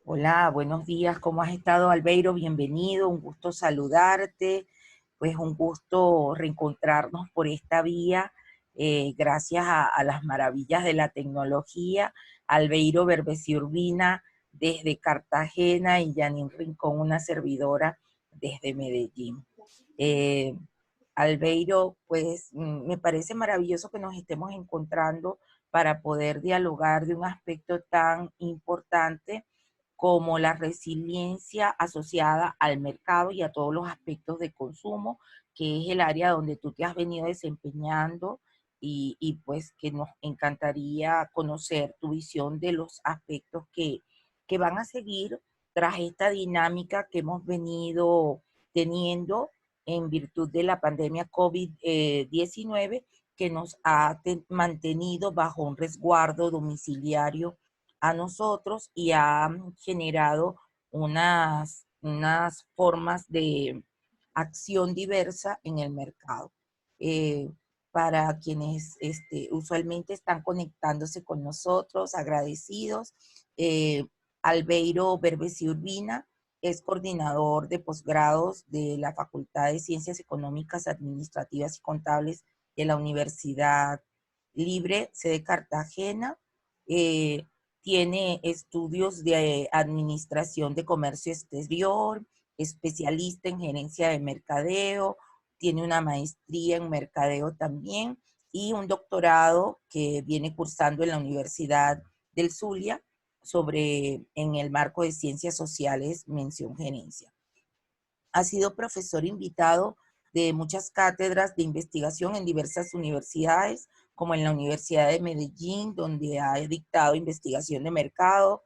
Hola, buenos días. ¿Cómo has estado, Albeiro? Bienvenido, un gusto saludarte. Pues un gusto reencontrarnos por esta vía, gracias a las maravillas de la tecnología. Albeiro Berbesi Urbina desde Cartagena y Janine Rincón, una servidora desde Medellín. Eh, Albeiro, pues me parece maravilloso que nos estemos encontrando para poder dialogar de un aspecto tan importante como la resiliencia asociada al mercado y a todos los aspectos de consumo, que es el área donde tú te has venido desempeñando y pues que nos encantaría conocer tu visión de los aspectos que van a seguir tras esta dinámica que hemos venido teniendo en virtud de la pandemia COVID-19 que nos ha mantenido bajo un resguardo domiciliario a nosotros y ha generado unas formas de acción diversa en el mercado. Eh, para quienes usualmente están conectándose con nosotros, agradecidos, eh, Albeiro Berbesi Urbina es coordinador de posgrados de la Facultad de Ciencias Económicas, Administrativas y Contables de la Universidad Libre, sede Cartagena. Eh, Tiene estudios de administración de comercio exterior, especialista en gerencia de mercadeo, tiene una maestría en mercadeo también y un doctorado que viene cursando en la Universidad del Zulia en el marco de ciencias sociales, mención gerencia. Ha sido profesor invitado de muchas cátedras de investigación en diversas universidades, como en la Universidad de Medellín, donde ha dictado investigación de mercado,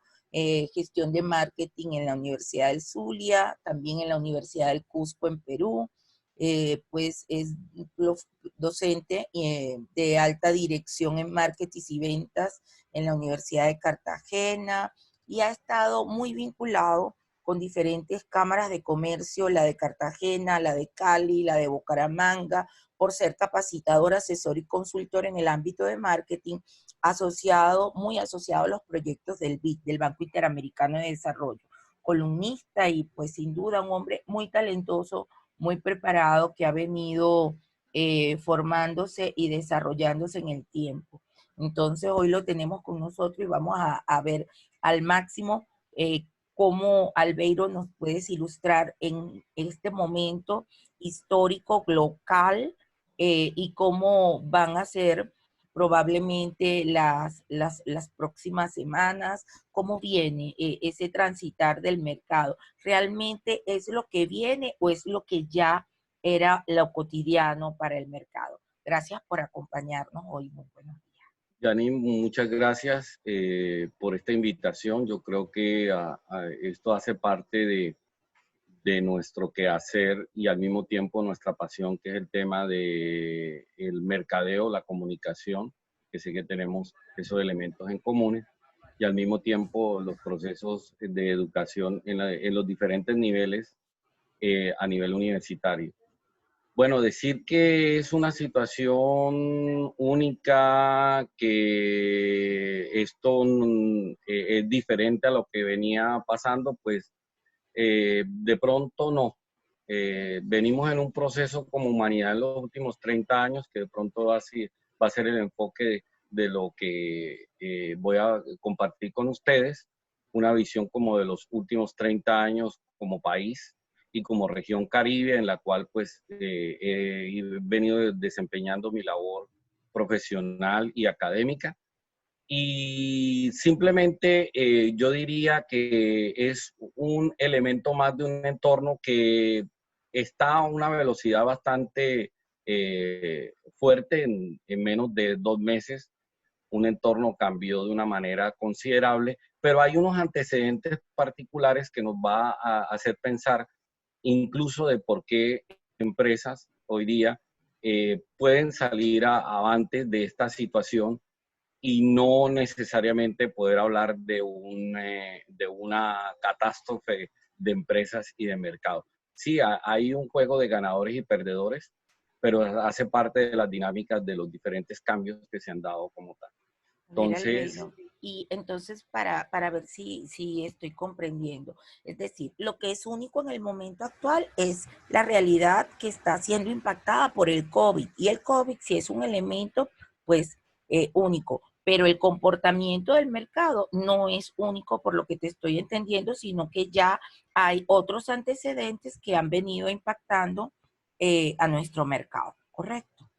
gestión de marketing en la Universidad del Zulia, también en la Universidad del Cusco en Perú. Pues es docente de alta dirección en marketing y ventas en la Universidad de Cartagena y ha estado muy vinculado con diferentes cámaras de comercio, la de Cartagena, la de Cali, la de Bucaramanga, por ser capacitador, asesor y consultor en el ámbito de marketing, muy asociado a los proyectos del BID, del Banco Interamericano de Desarrollo. Columnista y pues sin duda un hombre muy talentoso, muy preparado, que ha venido formándose y desarrollándose en el tiempo. Entonces hoy lo tenemos con nosotros y vamos a ver al máximo cómo Albeiro nos puedes ilustrar en este momento histórico local, y cómo van a ser probablemente las próximas semanas, cómo viene ese transitar del mercado. ¿Realmente es lo que viene o es lo que ya era lo cotidiano para el mercado? Gracias por acompañarnos hoy. Muy buenos días. Janine, muchas gracias por esta invitación. Yo creo que esto hace parte de nuestro quehacer y al mismo tiempo nuestra pasión, que es el tema del mercadeo, la comunicación, que sé que tenemos esos elementos en común, y al mismo tiempo los procesos de educación en los diferentes niveles a nivel universitario. Bueno, decir que es una situación única, que esto es diferente a lo que venía pasando, pues de pronto no. Venimos en un proceso como humanidad en los últimos 30 años, que de pronto va a ser el enfoque de lo que voy a compartir con ustedes, una visión como de los últimos 30 años como país y como región Caribe, en la cual pues he venido desempeñando mi labor profesional y académica. Y simplemente yo diría que es un elemento más de un entorno que está a una velocidad bastante fuerte. En menos de 2 meses un entorno cambió de una manera considerable, pero hay unos antecedentes particulares que nos va a hacer pensar incluso de por qué empresas hoy día pueden salir avante de esta situación y no necesariamente poder hablar de una catástrofe de empresas y de mercado. Sí, hay un juego de ganadores y perdedores, pero hace parte de las dinámicas de los diferentes cambios que se han dado como tal. Mira, Entonces, Albeiro. Y entonces, para ver si estoy comprendiendo, es decir, lo que es único en el momento actual es la realidad que está siendo impactada por el COVID. Y el COVID, si es un elemento, pues único, pero el comportamiento del mercado no es único por lo que te estoy entendiendo, sino que ya hay otros antecedentes que han venido impactando a nuestro mercado, ¿correcto?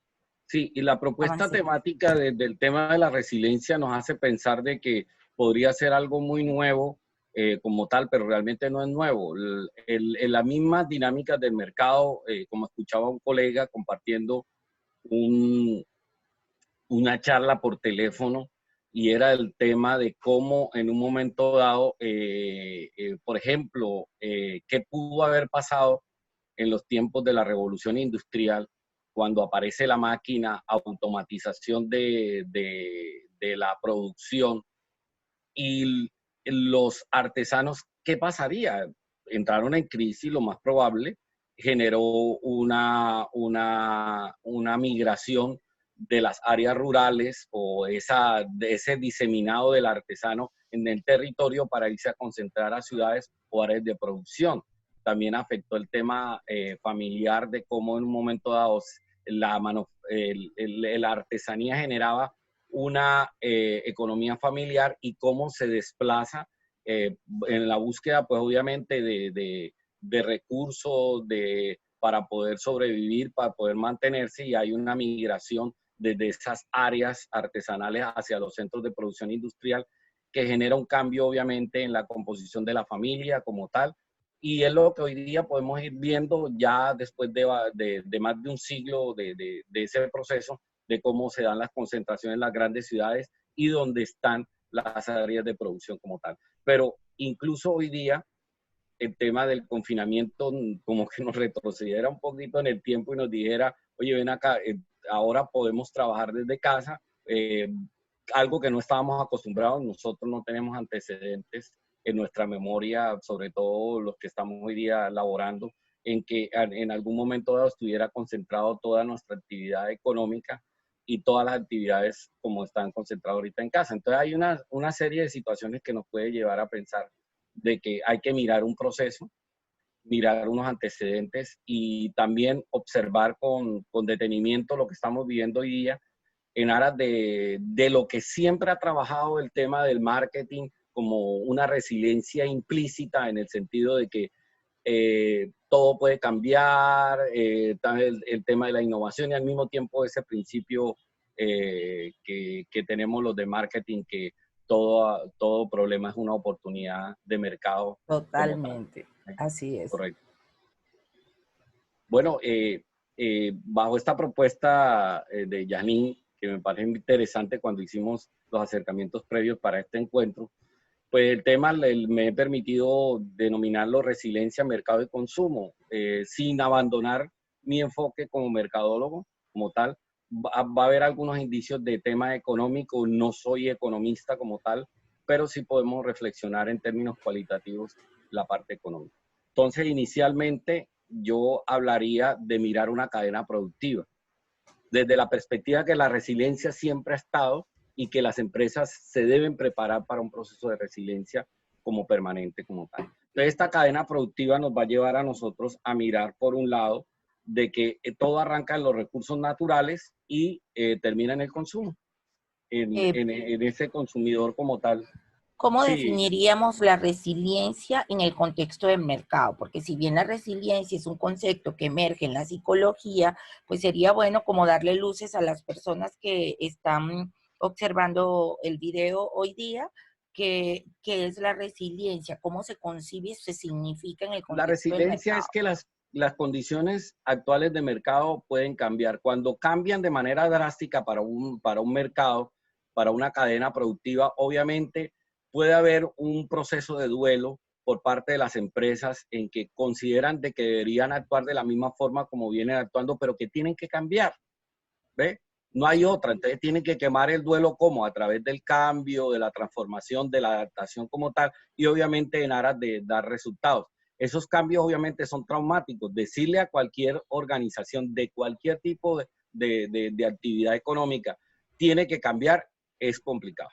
Sí, y la propuesta Avancemos. temática del tema de la resiliencia nos hace pensar de que podría ser algo muy nuevo como tal, pero realmente no es nuevo. La misma dinámica del mercado, como escuchaba un colega compartiendo un, una charla por teléfono, y era el tema de cómo en un momento dado, por ejemplo, qué pudo haber pasado en los tiempos de la revolución industrial, cuando aparece la máquina, automatización de la producción y los artesanos, ¿qué pasaría? Entraron en crisis, lo más probable, generó una migración de las áreas rurales o de ese diseminado del artesano en el territorio para irse a concentrar a ciudades o áreas de producción. También afectó el tema familiar de cómo en un momento dado la artesanía generaba una economía familiar y cómo se desplaza en la búsqueda, pues obviamente, de recursos para poder sobrevivir, para poder mantenerse, y hay una migración desde esas áreas artesanales hacia los centros de producción industrial que genera un cambio, obviamente, en la composición de la familia como tal. Y es lo que hoy día podemos ir viendo ya después de más de un siglo de ese proceso, de cómo se dan las concentraciones en las grandes ciudades y dónde están las áreas de producción como tal. Pero incluso hoy día, el tema del confinamiento como que nos retrocediera un poquito en el tiempo y nos dijera, oye, ven acá, ahora podemos trabajar desde casa, algo que no estábamos acostumbrados. Nosotros no tenemos antecedentes en nuestra memoria, sobre todo los que estamos hoy día laborando, en que en algún momento dado estuviera concentrado toda nuestra actividad económica y todas las actividades como están concentradas ahorita en casa. Entonces hay una serie de situaciones que nos puede llevar a pensar de que hay que mirar un proceso, mirar unos antecedentes y también observar con detenimiento lo que estamos viviendo hoy día en aras de lo que siempre ha trabajado el tema del marketing como una resiliencia implícita, en el sentido de que todo puede cambiar, el tema de la innovación, y al mismo tiempo ese principio que tenemos los de marketing, que todo problema es una oportunidad de mercado como tal. Totalmente, así es. Correcto. Bueno, bajo esta propuesta de Janine, que me parece interesante cuando hicimos los acercamientos previos para este encuentro, pues el tema me he permitido denominarlo resiliencia, mercado y consumo, sin abandonar mi enfoque como mercadólogo como tal. Va a haber algunos indicios de tema económico, no soy economista como tal, pero sí podemos reflexionar en términos cualitativos la parte económica. Entonces, inicialmente yo hablaría de mirar una cadena productiva, desde la perspectiva que la resiliencia siempre ha estado y que las empresas se deben preparar para un proceso de resiliencia como permanente, como tal. Entonces, esta cadena productiva nos va a llevar a nosotros a mirar, por un lado, de que todo arranca en los recursos naturales y termina en el consumo, Eh, en ese consumidor como tal. ¿Cómo Sí, definiríamos la resiliencia en el contexto del mercado? Porque si bien la resiliencia es un concepto que emerge en la psicología, pues sería bueno como darle luces a las personas que están observando el video hoy día, que es la resiliencia, cómo se concibe y se significa en el la contexto del resiliencia es mercado. que las condiciones actuales de mercado pueden cambiar. Cuando cambian de manera drástica para un mercado, para una cadena productiva, obviamente puede haber un proceso de duelo por parte de las empresas en que consideran de que deberían actuar de la misma forma como vienen actuando, pero que tienen que cambiar. ¿Ve? No hay otra, entonces tienen que quemar el duelo como a través del cambio, de la transformación, de la adaptación como tal, y obviamente en aras de dar resultados. Esos cambios obviamente son traumáticos. Decirle a cualquier organización de cualquier tipo de actividad económica, tiene que cambiar, es complicado.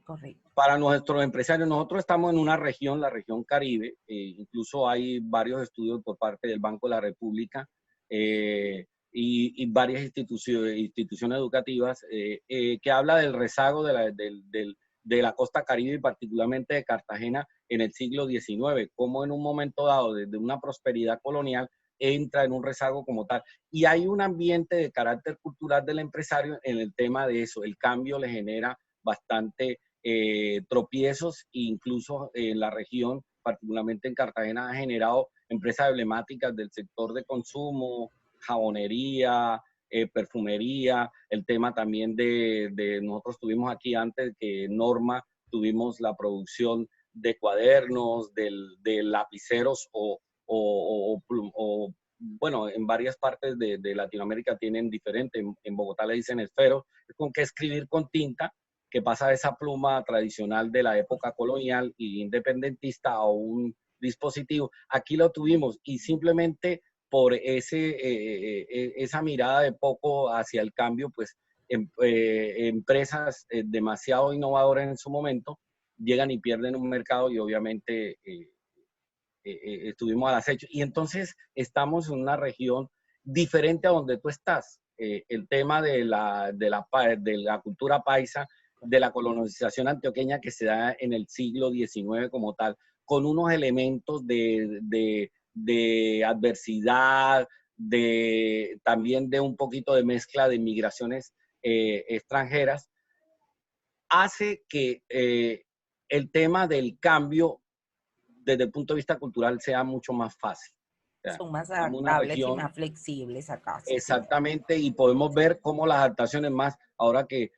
Correcto. Para nuestros empresarios, nosotros estamos en una región, la región Caribe, incluso hay varios estudios por parte del Banco de la República y varias instituciones educativas que habla del rezago de la costa Caribe y particularmente de Cartagena en el siglo XIX, como en un momento dado, desde una prosperidad colonial, entra en un rezago como tal. Y hay un ambiente de carácter cultural del empresario en el tema de eso. El cambio le genera bastante tropiezos, incluso en la región, particularmente en Cartagena, ha generado empresas emblemáticas del sector de consumo, jabonería, perfumería, el tema también nosotros tuvimos aquí antes que Norma, tuvimos la producción de cuadernos, de lapiceros o bueno, en varias partes de Latinoamérica tienen diferente, en Bogotá le dicen esfero, con que escribir con tinta, que pasa de esa pluma tradicional de la época colonial e independentista a un dispositivo. Aquí lo tuvimos y simplemente por esa mirada de poco hacia el cambio, pues empresas demasiado innovadoras en su momento llegan y pierden un mercado y obviamente estuvimos al acecho. Y entonces estamos en una región diferente a donde tú estás. El tema de la cultura paisa, de la colonización antioqueña que se da en el siglo XIX como tal, con unos elementos de adversidad, también de un poquito de mezcla de migraciones extranjeras, hace que el tema del cambio desde el punto de vista cultural sea mucho más fácil. O sea, Son más somos una adaptables y región más flexibles acá, sí, señor. exactamente y podemos ver cómo las adaptaciones más, ahora que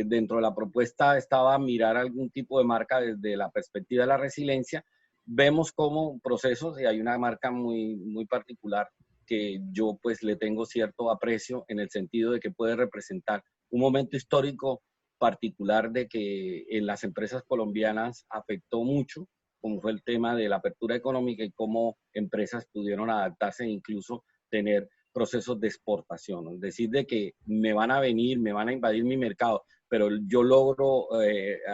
dentro de la propuesta estaba mirar algún tipo de marca desde la perspectiva de la resiliencia, vemos cómo procesos, y hay una marca muy, muy particular que yo pues le tengo cierto aprecio en el sentido de que puede representar un momento histórico particular de que en las empresas colombianas afectó mucho, como fue el tema de la apertura económica y cómo empresas pudieron adaptarse e incluso tener procesos de exportación, es decir, de que me van a venir, me van a invadir mi mercado, pero yo logro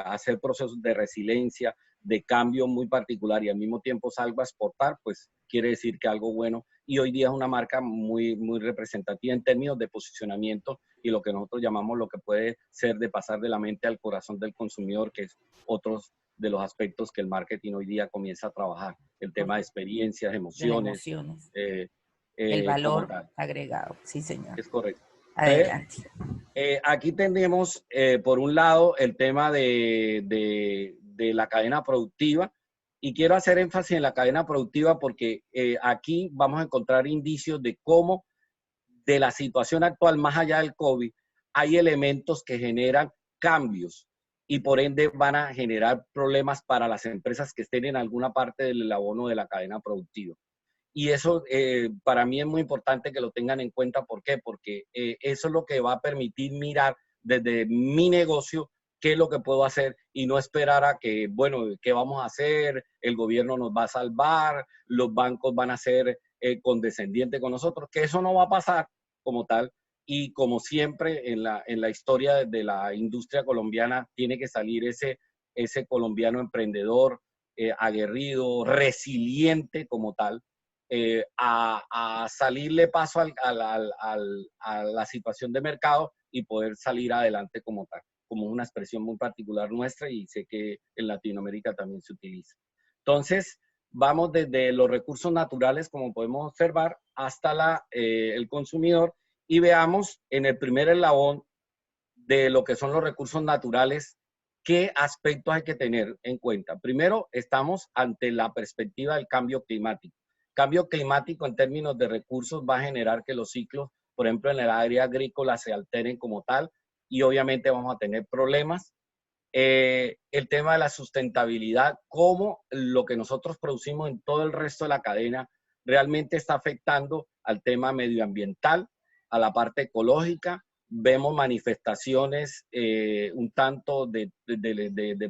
hacer procesos de resiliencia, de cambio muy particular y al mismo tiempo salgo a exportar, pues quiere decir que algo bueno. Y hoy día es una marca muy, muy representativa en términos de posicionamiento y lo que nosotros llamamos lo que puede ser de pasar de la mente al corazón del consumidor, que es otros de los aspectos que el marketing hoy día comienza a trabajar. El tema de Correcto. experiencias, De las emociones, emociones. eh, El como valor tal. agregado, sí, señor. Es correcto. Entonces, Adelante. aquí tenemos, por un lado, el tema de la cadena productiva. Y quiero hacer énfasis en la cadena productiva porque aquí vamos a encontrar indicios de cómo de la situación actual, más allá del COVID, hay elementos que generan cambios y por ende van a generar problemas para las empresas que estén en alguna parte del abono de la cadena productiva. Y eso para mí es muy importante que lo tengan en cuenta. ¿Por qué? Porque eso es lo que va a permitir mirar desde mi negocio qué es lo que puedo hacer y no esperar a que, bueno, ¿qué vamos a hacer? El gobierno nos va a salvar, los bancos van a ser condescendientes con nosotros, que eso no va a pasar como tal. Y como siempre en la historia de la industria colombiana, tiene que salir ese colombiano emprendedor, aguerrido, resiliente como tal, a salirle paso a la situación de mercado y poder salir adelante como tal, como una expresión muy particular nuestra y sé que en Latinoamérica también se utiliza. Entonces, vamos desde los recursos naturales, como podemos observar, hasta el consumidor y veamos en el primer eslabón de lo que son los recursos naturales, qué aspectos hay que tener en cuenta. Primero, estamos ante la perspectiva del cambio climático. Cambio climático en términos de recursos va a generar que los ciclos, por ejemplo, en el área agrícola se alteren como tal y obviamente vamos a tener problemas. El tema de la sustentabilidad, cómo lo que nosotros producimos en todo el resto de la cadena realmente está afectando al tema medioambiental, a la parte ecológica. Vemos manifestaciones un tanto de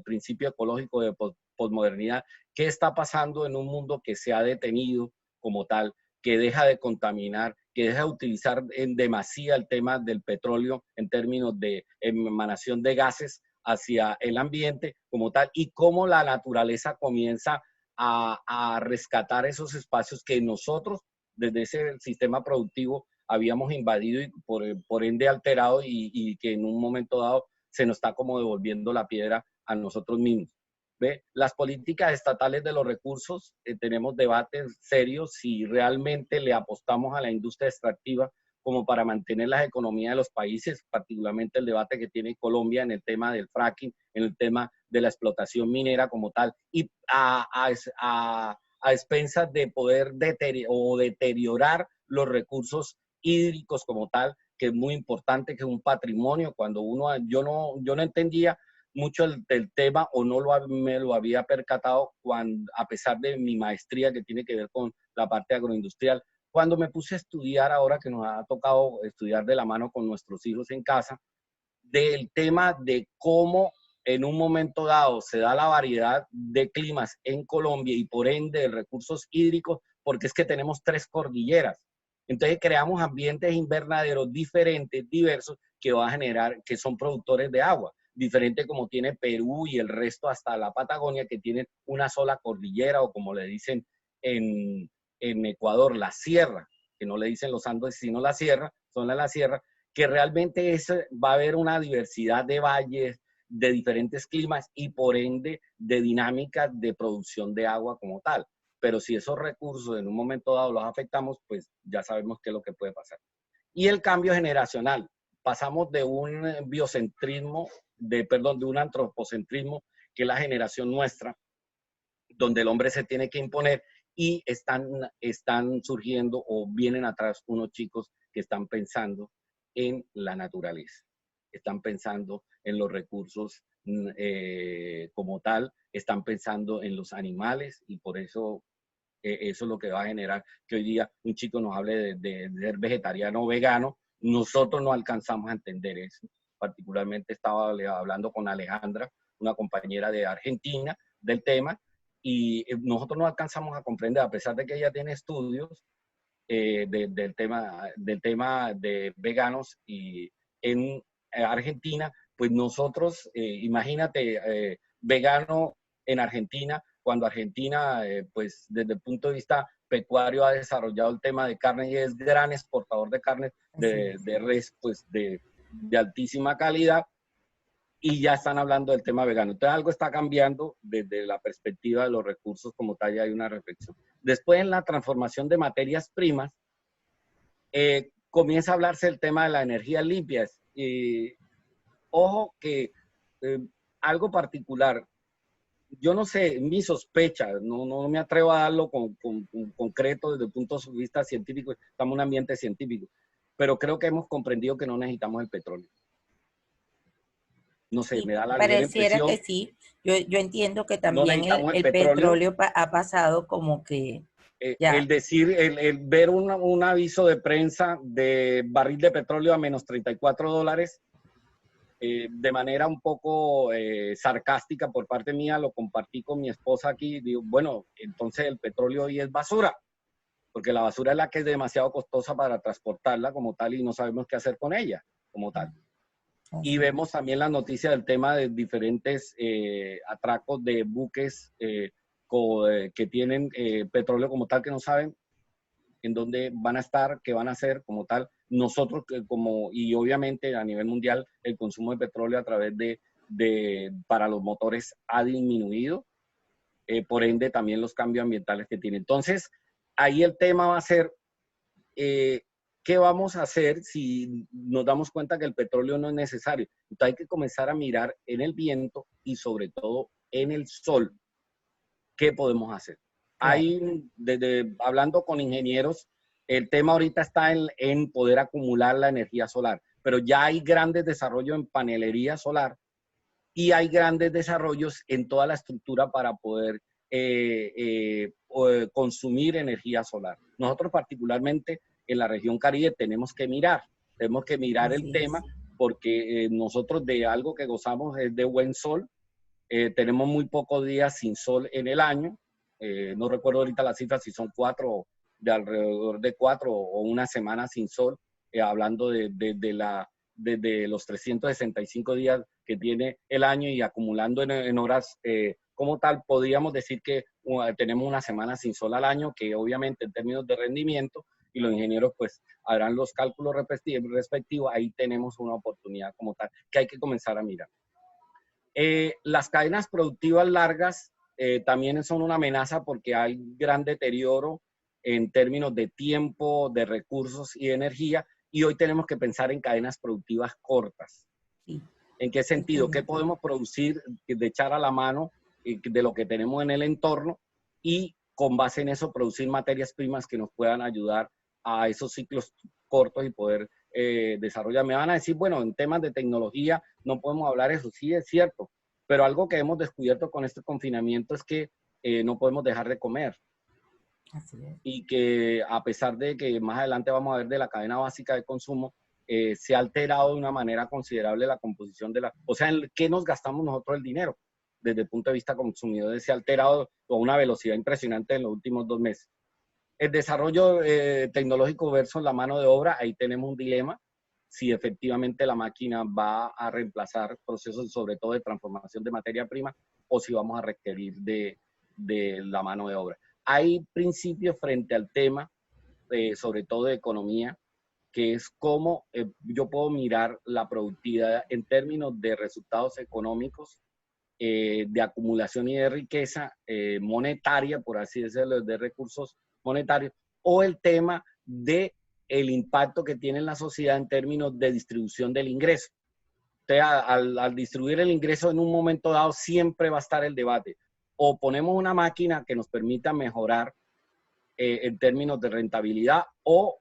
principio ecológico, de posmodernidad. ¿Qué está pasando en un mundo que se ha detenido como tal, que deja de contaminar, que deja de utilizar en demasía el tema del petróleo en términos de emanación de gases, hacia el ambiente como tal y cómo la naturaleza comienza a rescatar esos espacios que nosotros desde ese sistema productivo habíamos invadido y por ende alterado y que en un momento dado se nos está como devolviendo la piedra a nosotros mismos. ¿Ve? Las políticas estatales de los recursos, tenemos debates serios si realmente le apostamos a la industria extractiva como para mantener las economías de los países, particularmente el debate que tiene Colombia en el tema del fracking, en el tema de la explotación minera como tal, y a expensas de poder deteriorar los recursos hídricos como tal, que es muy importante, que es un patrimonio. Cuando yo no entendía mucho del tema o me lo había percatado a pesar de mi maestría que tiene que ver con la parte agroindustrial. Cuando me puse a estudiar, ahora que nos ha tocado estudiar de la mano con nuestros hijos en casa, del tema de cómo en un momento dado se da la variedad de climas en Colombia y por ende de recursos hídricos, porque es que tenemos 3 cordilleras. Entonces creamos ambientes invernaderos diferentes, diversos, que va a generar, que son productores de agua, diferente como tiene Perú y el resto hasta la Patagonia, que tienen una sola cordillera o como le dicen en Ecuador, la sierra, que no le dicen los Andes sino la sierra, son la sierra, que realmente va a haber una diversidad de valles, de diferentes climas y por ende de dinámicas de producción de agua como tal. Pero si esos recursos en un momento dado los afectamos, pues ya sabemos qué es lo que puede pasar. Y el cambio generacional. Pasamos de un biocentrismo, de un antropocentrismo, que es la generación nuestra, donde el hombre se tiene que imponer y están surgiendo o vienen atrás unos chicos que están pensando en la naturaleza, están pensando en los recursos como tal, están pensando en los animales y por eso eso es lo que va a generar que hoy día un chico nos hable de ser vegetariano o vegano. Nosotros no alcanzamos a entender eso. Particularmente estaba hablando con Alejandra, una compañera de Argentina, del tema, y nosotros no alcanzamos a comprender, a pesar de que ella tiene estudios del tema de veganos y en Argentina, pues nosotros, imagínate, vegano en Argentina, cuando Argentina, pues desde el punto de vista pecuario ha desarrollado el tema de carne y es gran exportador de carne de res, pues de altísima calidad, y ya están hablando del tema vegano. Entonces algo está cambiando desde la perspectiva de los recursos como tal, y hay una reflexión. Después en la transformación de materias primas, comienza a hablarse del tema de la energía limpia. Ojo que algo particular, yo no sé, mi sospecha, no me atrevo a darlo con concreto desde el punto de vista científico, estamos en un ambiente científico, pero creo que hemos comprendido que no necesitamos el petróleo. No sé, Sí, me da la ligera pareciera impresión, que sí. Yo entiendo que no también necesitamos el el petróleo. petróleo ha pasado como que El ya, decir, el ver un aviso de prensa de barril de petróleo a menos $34, de manera un poco sarcástica por parte mía, lo compartí con mi esposa aquí, digo, bueno, entonces el petróleo hoy es basura, porque la basura es la que es demasiado costosa para transportarla como tal y no sabemos qué hacer con ella como tal. Y así. vemos también la noticia del tema de diferentes atracos de buques que tienen petróleo como tal, que no saben en dónde van a estar, qué van a hacer como tal. Nosotros, y obviamente a nivel mundial, el consumo de petróleo a través para los motores ha disminuido, por ende también los cambios ambientales que tiene. Entonces, ahí el tema va a ser, ¿qué vamos a hacer si nos damos cuenta que el petróleo no es necesario? Entonces hay que comenzar a mirar en el viento y sobre todo en el sol, ¿qué podemos hacer? Claro. Hablando con ingenieros, el tema ahorita está en poder acumular la energía solar, pero ya hay grandes desarrollos en panelería solar y hay grandes desarrollos en toda la estructura para poder consumir energía solar. Nosotros particularmente en la región Caribe tenemos que mirar el Así es. tema porque nosotros de algo que gozamos es de buen sol. Tenemos muy pocos días sin sol en el año. No recuerdo ahorita las cifras, si son de alrededor de 4 o una semana sin sol, hablando de los 365 días que tiene el año y acumulando en horas como tal, podríamos decir que tenemos una semana sin sol al año, que obviamente en términos de rendimiento, y los ingenieros pues harán los cálculos respectivos, ahí tenemos una oportunidad como tal, que hay que comenzar a mirar. Las cadenas productivas largas también son una amenaza porque hay gran deterioro en términos de tiempo, de recursos y de energía, y hoy tenemos que pensar en cadenas productivas cortas. Sí. ¿En qué sentido? ¿Qué podemos producir de echar a la mano de lo que tenemos en el entorno y con base en eso producir materias primas que nos puedan ayudar a esos ciclos cortos y poder desarrollar? Me van a decir, bueno, en temas de tecnología no podemos hablar eso. Sí, es cierto, pero algo que hemos descubierto con este confinamiento es que no podemos dejar de comer. Así es. Y que a pesar de que más adelante vamos a ver de la cadena básica de consumo, se ha alterado de una manera considerable la composición de la... O sea, ¿en qué nos gastamos nosotros el dinero? Desde el punto de vista consumidor, se ha alterado a una velocidad impresionante en los últimos 2 meses. El desarrollo tecnológico versus la mano de obra, ahí tenemos un dilema. Si efectivamente la máquina va a reemplazar procesos, sobre todo de transformación de materia prima, o si vamos a requerir de la mano de obra. Hay principios frente al tema, sobre todo de economía, que es cómo yo puedo mirar la productividad en términos de resultados económicos, de acumulación y de riqueza monetaria, por así decirlo, de recursos monetarios, o el tema de el impacto que tiene en la sociedad en términos de distribución del ingreso. Entonces, al distribuir el ingreso en un momento dado, siempre va a estar el debate. O ponemos una máquina que nos permita mejorar en términos de rentabilidad, o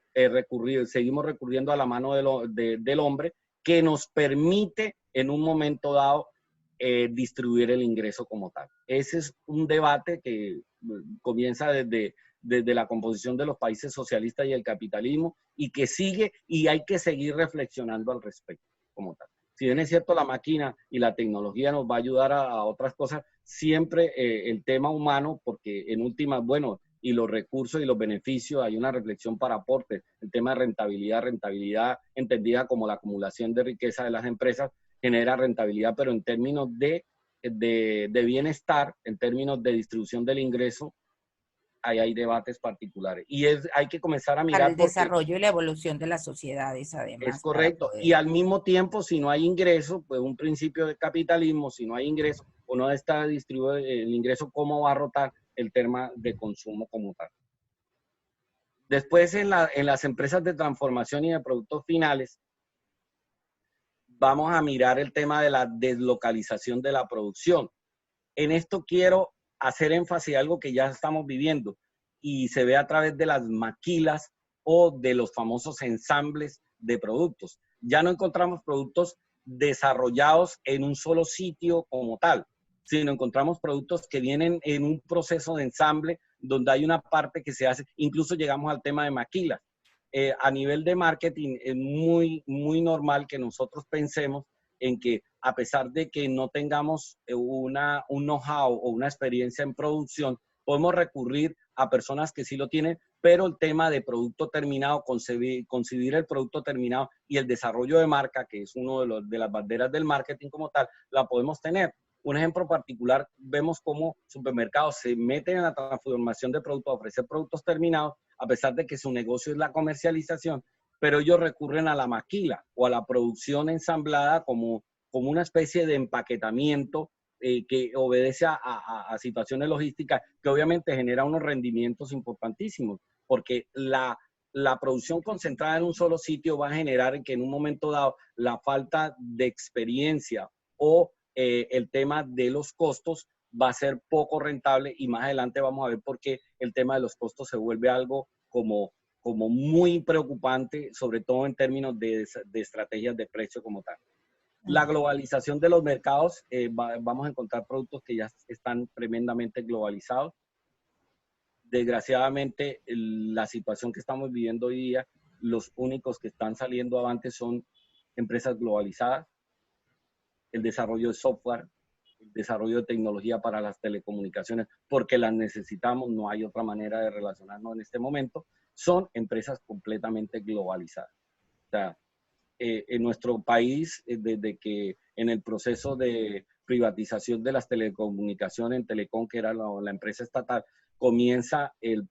seguimos recurriendo a la mano del hombre que nos permite en un momento dado distribuir el ingreso como tal. Ese es un debate que comienza desde la composición de los países socialistas y el capitalismo, y que sigue, y hay que seguir reflexionando al respecto como tal. Si bien es cierto, la máquina y la tecnología nos va a ayudar a otras cosas, siempre el tema humano, porque en últimas, bueno, y los recursos y los beneficios, hay una reflexión para aportes. El tema de rentabilidad entendida como la acumulación de riqueza de las empresas, genera rentabilidad, pero en términos de bienestar, en términos de distribución del ingreso, ahí hay debates particulares. Y hay que comenzar a Para mirar el porque desarrollo y la evolución de las sociedades, es además, para correcto. Y poder... al mismo tiempo, si no hay ingreso, pues un principio de capitalismo, si no hay ingreso o no está distribuido el ingreso, ¿cómo va a rotar el tema de consumo como tal? Después, en las empresas de transformación y de productos finales, vamos a mirar el tema de la deslocalización de la producción. En esto quiero hacer énfasis en algo que ya estamos viviendo y se ve a través de las maquilas o de los famosos ensambles de productos. Ya no encontramos productos desarrollados en un solo sitio como tal, sino encontramos productos que vienen en un proceso de ensamble donde hay una parte que se hace, incluso llegamos al tema de maquilas. A nivel de marketing es muy normal que nosotros pensemos en que a pesar de que no tengamos un know-how o una experiencia en producción, podemos recurrir a personas que sí lo tienen, pero el tema de producto terminado, concebir el producto terminado y el desarrollo de marca, que es uno de las banderas del marketing como tal, la podemos tener. Un ejemplo particular, vemos cómo supermercados se meten en la transformación de productos, a ofrecer productos terminados, a pesar de que su negocio es la comercialización, pero ellos recurren a la maquila o a la producción ensamblada como una especie de empaquetamiento que obedece a situaciones logísticas que obviamente genera unos rendimientos importantísimos, porque la producción concentrada en un solo sitio va a generar que en un momento dado la falta de experiencia o el tema de los costos va a ser poco rentable, y más adelante vamos a ver por qué el tema de los costos se vuelve algo como muy preocupante, sobre todo en términos de estrategias de precio como tal. La globalización de los mercados, vamos a encontrar productos que ya están tremendamente globalizados. Desgraciadamente, la situación que estamos viviendo hoy día, los únicos que están saliendo avante son empresas globalizadas, el desarrollo de software, el desarrollo de tecnología para las telecomunicaciones, porque las necesitamos, no hay otra manera de relacionarnos en este momento, son empresas completamente globalizadas. O sea, en nuestro país, desde que en el proceso de privatización de las telecomunicaciones en Telecom, que era la empresa estatal, comienza el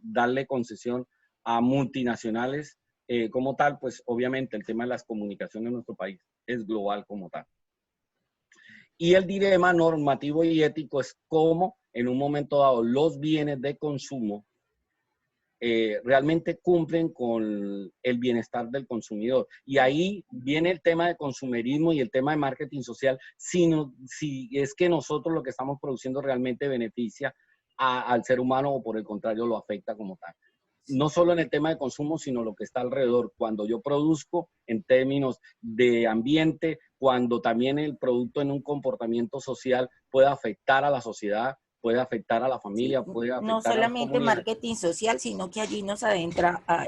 darle concesión a multinacionales como tal, pues obviamente el tema de las comunicaciones en nuestro país es global como tal. Y el dilema normativo y ético es cómo en un momento dado los bienes de consumo realmente cumplen con el bienestar del consumidor. Y ahí viene el tema de consumerismo y el tema de marketing social, si es que nosotros lo que estamos produciendo realmente beneficia al ser humano o por el contrario lo afecta como tal. No solo en el tema de consumo, sino lo que está alrededor. Cuando yo produzco en términos de ambiente, cuando también el producto en un comportamiento social puede afectar a la sociedad, puede afectar a la Sí, familia, puede no afectar a las solamente comunidades. marketing social, sino que allí nos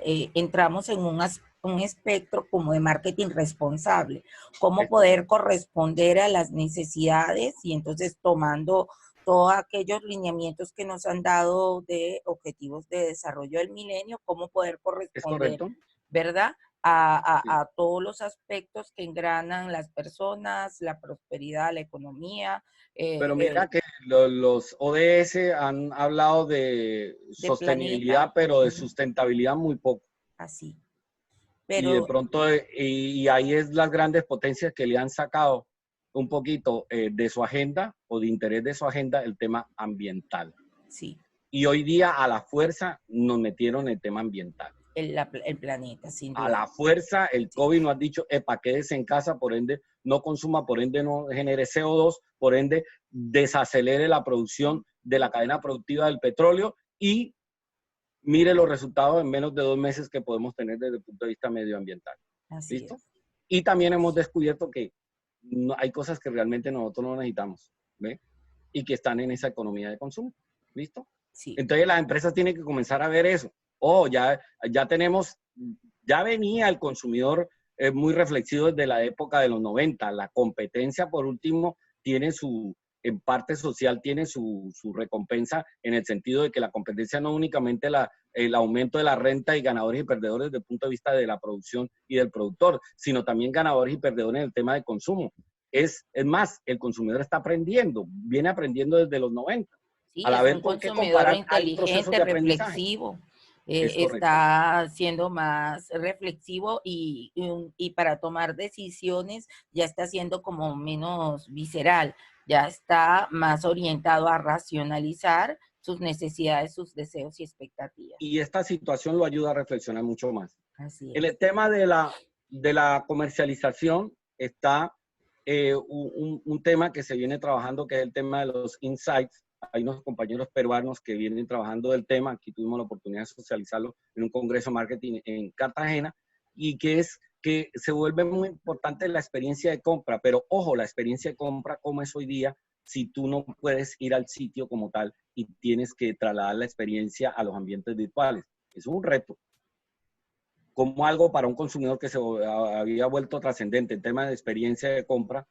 entramos en un espectro como de marketing responsable, cómo Es poder correcto. corresponder a las necesidades y entonces tomando todos aquellos lineamientos que nos han dado de objetivos de desarrollo del milenio, cómo poder Es corresponder, correcto. ¿verdad? Sí. A todos los aspectos que engranan las personas, la prosperidad, la economía, Pero el mira que los ODS han hablado de de planeta, sostenibilidad, pero de ujú, sustentabilidad muy poco. así. Y de Pero pronto, y ahí es las grandes potencias que le han sacado un poquito de su agenda o de interés de su agenda el tema ambiental. sí, Y hoy día a la fuerza nos metieron el tema ambiental. el planeta, sin A duda. la fuerza, el Sí, COVID nos ha dicho, epa, quédese en casa, por ende no consuma, por ende no genere CO2, por ende desacelere la producción de la cadena productiva del petróleo y mire los resultados en menos de 2 meses que podemos tener desde el punto de vista medioambiental. así ¿Listo? es. Y también hemos descubierto que no, hay cosas que realmente nosotros no necesitamos, ¿ve? Y que están en esa economía de consumo. ¿Listo? Sí, Entonces las empresas tienen que comenzar a ver eso. Oh, ya tenemos, ya venía el consumidor muy reflexivo desde la época de los 90. La competencia, por último, tiene en parte social, tiene su recompensa en el sentido de que la competencia no únicamente el aumento de la renta y ganadores y perdedores desde el punto de vista de la producción y del productor, sino también ganadores y perdedores en el tema de consumo. Es más, el consumidor está aprendiendo, viene aprendiendo desde los 90. sí, Al es haber un con qué consumidor comparar, hay procesos inteligente, de aprendizaje. reflexivo, Es correcto. está siendo más reflexivo y para tomar decisiones ya está siendo como menos visceral, ya está más orientado a racionalizar sus necesidades, sus deseos y expectativas. Y esta situación lo ayuda a reflexionar mucho más. Así En es. el tema de la comercialización está un tema que se viene trabajando, que es el tema de los insights. Hay unos compañeros peruanos que vienen trabajando del tema. Aquí tuvimos la oportunidad de socializarlo en un congreso de marketing en Cartagena, y que es que se vuelve muy importante la experiencia de compra. Pero ojo, la experiencia de compra, como es hoy día, si tú no puedes ir al sitio como tal y tienes que trasladar la experiencia a los ambientes virtuales. Es un reto, como algo para un consumidor que se había vuelto trascendente en temas de experiencia de compra,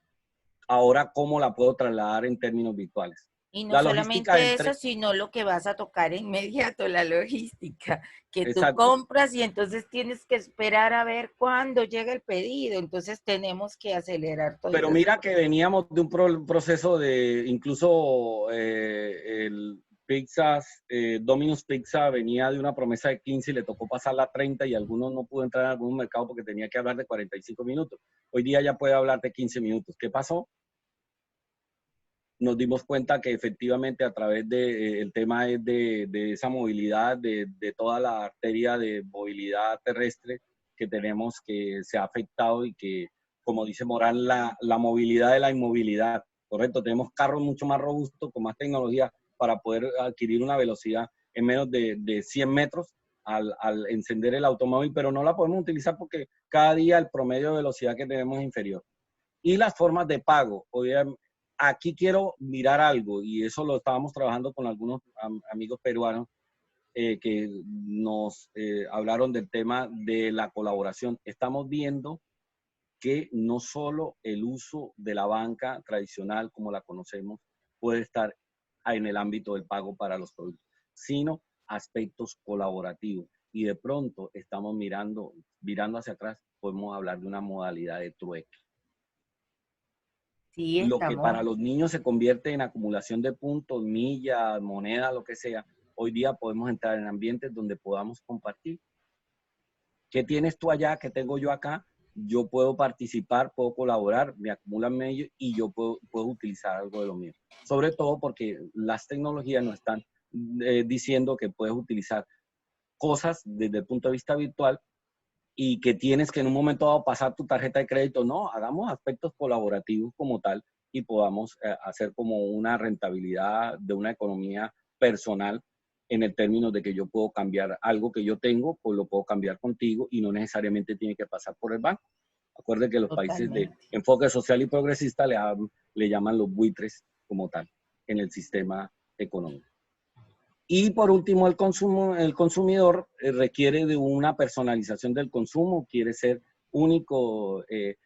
ahora cómo la puedo trasladar en términos virtuales. Y no La logística solamente eso, entre, sino lo que vas a tocar inmediato, la logística, que tú exacto, compras y entonces tienes que esperar a ver cuándo llega el pedido. Entonces tenemos que acelerar todo pero ese mira que proceso. veníamos de un proceso de, incluso el Pizzas, Domino's Pizza venía de una promesa de 15 y le tocó pasarla a 30 y algunos no pudo entrar en algún mercado porque tenía que hablar de 45 minutos. Hoy día ya puede hablar de 15 minutos. ¿Qué pasó? Nos dimos cuenta que efectivamente a través de el tema es de esa movilidad, de toda la arteria de movilidad terrestre que tenemos, que se ha afectado y que, como dice Morán, la movilidad de la inmovilidad, ¿correcto? Tenemos carros mucho más robustos, con más tecnología para poder adquirir una velocidad en menos de 100 metros al encender el automóvil, pero no la podemos utilizar porque cada día el promedio de velocidad que tenemos es inferior. Y las formas de pago. Aquí quiero mirar algo, y eso lo estábamos trabajando con algunos amigos peruanos que nos hablaron del tema de la colaboración. Estamos viendo que no solo el uso de la banca tradicional como la conocemos puede estar en el ámbito del pago para los productos, sino aspectos colaborativos. y de pronto estamos mirando hacia atrás, podemos hablar de una modalidad de trueque. Sí, Lo que para estamos. los niños se convierte en acumulación de puntos, millas, moneda, lo que sea, hoy día podemos entrar en ambientes donde podamos compartir. ¿Qué tienes tú allá? ¿Qué tengo yo acá? Yo puedo participar, puedo colaborar, me acumulan medios y yo puedo utilizar algo de lo mío. Sobre todo porque las tecnologías nos están diciendo que puedes utilizar cosas desde el punto de vista virtual y que tienes que en un momento dado pasar tu tarjeta de crédito. No, hagamos aspectos colaborativos como tal y podamos hacer como una rentabilidad de una economía personal en el término de que yo puedo cambiar algo que yo tengo, pues lo puedo cambiar contigo y no necesariamente tiene que pasar por el banco. Acuérdense que los países de Totalmente. enfoque social y progresista le llaman los buitres como tal en el sistema económico. Y por último, el consumidor requiere de una personalización del consumo, quiere ser único,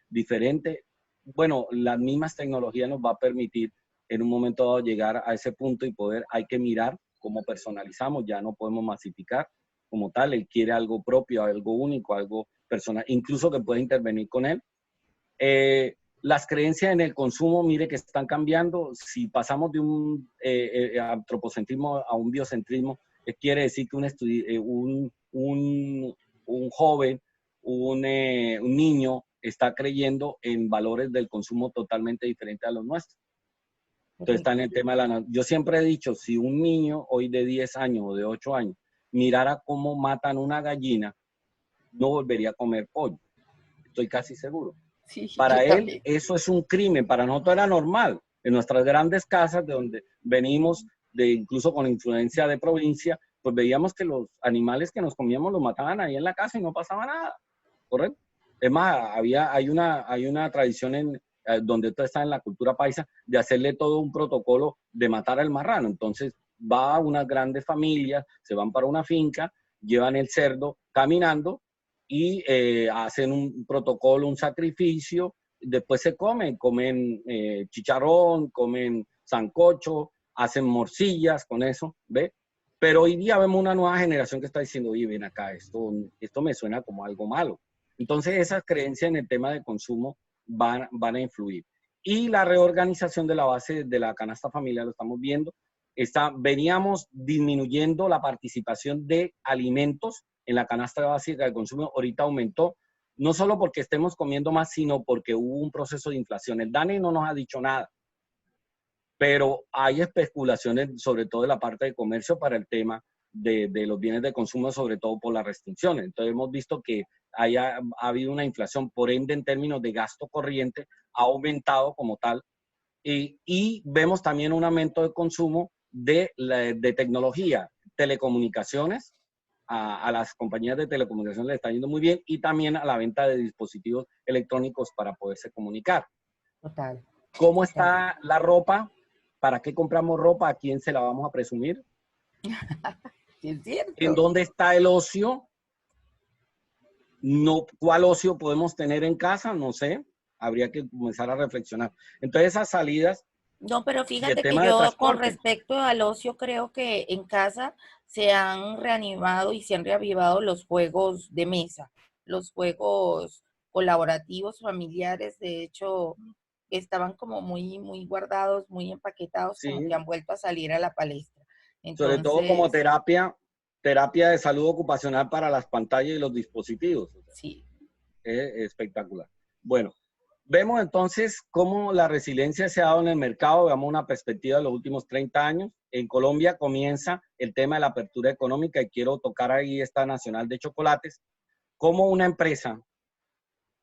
diferente. Bueno, las mismas tecnologías nos va a permitir en un momento dado llegar a ese punto y hay que mirar cómo personalizamos, ya no podemos masificar como tal, él quiere algo propio, algo único, algo personal, incluso que pueda intervenir con él. Las creencias en el consumo, mire que están cambiando. Si pasamos de un antropocentrismo a un biocentrismo, quiere decir que un joven, un niño está creyendo en valores del consumo totalmente diferentes a los nuestros. Entonces está en el tema de Yo siempre he dicho, si un niño hoy de 10 años o de 8 años mirara cómo matan una gallina, no volvería a comer pollo. Estoy casi seguro. Sí, yo Para él también. eso es un crimen, para nosotros era normal. En nuestras grandes casas de donde venimos, incluso con influencia de provincia, pues veíamos que los animales que nos comíamos los mataban ahí en la casa y no pasaba nada, ¿correcto? Es más, hay una tradición donde esto está en la cultura paisa, de hacerle todo un protocolo de matar al marrano. Entonces va a unas grandes familias, se van para una finca, llevan el cerdo caminando y hacen un protocolo, un sacrificio, después se comen chicharrón, comen sancocho, hacen morcillas con eso, ¿ve? Pero hoy día vemos una nueva generación que está diciendo, oye, ven acá, esto me suena como algo malo. Entonces esas creencias en el tema de consumo van a influir. Y la reorganización de la base de la canasta familiar, lo estamos viendo, veníamos disminuyendo la participación de alimentos en la canasta básica de consumo, ahorita aumentó, no solo porque estemos comiendo más, sino porque hubo un proceso de inflación. El DANE no nos ha dicho nada, pero hay especulaciones, sobre todo en la parte de comercio, para el tema de los bienes de consumo, sobre todo por las restricciones. Entonces hemos visto que ha habido una inflación, por ende, en términos de gasto corriente, ha aumentado como tal, y vemos también un aumento de consumo de tecnología, telecomunicaciones. A las compañías de telecomunicaciones les está yendo muy bien y también a la venta de dispositivos electrónicos para poderse comunicar. Total. ¿Cómo Total. está la ropa? ¿Para qué compramos ropa? ¿A quién se la vamos a presumir? Sí, es ¿En cierto. dónde está el ocio? No, ¿cuál ocio podemos tener en casa? No sé. Habría que comenzar a reflexionar. Entonces, esas salidas No, pero y el fíjate que tema de yo con transporte. respecto al ocio creo que en casa se han reanimado y se han reavivado los juegos de mesa, los juegos colaborativos familiares, de hecho, estaban como muy guardados, muy empaquetados, como que Sí, han vuelto a salir a la palestra. sobre todo como Entonces, terapia de salud ocupacional para las pantallas y los dispositivos. O sea, sí, es espectacular. Bueno, vemos entonces cómo la resiliencia se ha dado en el mercado, veamos una perspectiva de los últimos 30 años. En Colombia comienza el tema de la apertura económica y quiero tocar ahí esta Nacional de Chocolates, como una empresa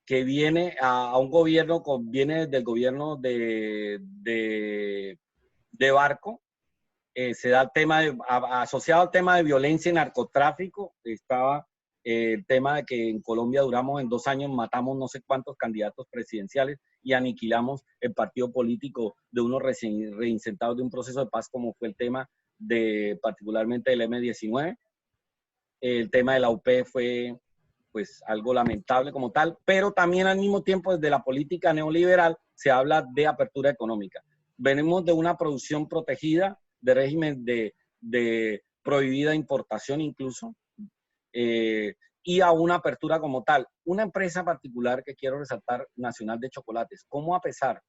que viene a un gobierno, viene del gobierno de Barco, se da el tema asociado al tema de violencia y narcotráfico, estaba el tema de que en Colombia duramos en 2 años, matamos no sé cuántos candidatos presidenciales y aniquilamos el partido político de unos reincentados de un proceso de paz, como fue el tema de particularmente del M-19. El tema de la UP fue pues algo lamentable como tal, pero también al mismo tiempo desde la política neoliberal se habla de apertura económica. Venimos de una producción protegida, de régimen de prohibida importación incluso, y a una apertura como tal. Una empresa particular que quiero resaltar, Nacional de Chocolates, cómo a pesar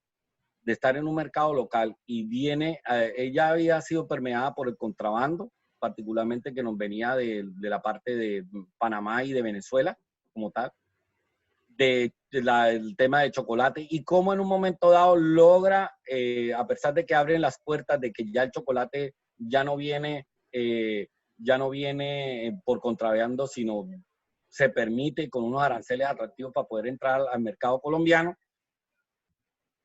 de estar en un mercado local y ella había sido permeada por el contrabando, particularmente que nos venía de la parte de Panamá y de Venezuela como tal, el tema de chocolate, y cómo en un momento dado logra, a pesar de que abren las puertas, de que ya el chocolate ya no viene por contrabando, sino se permite con unos aranceles atractivos para poder entrar al mercado colombiano,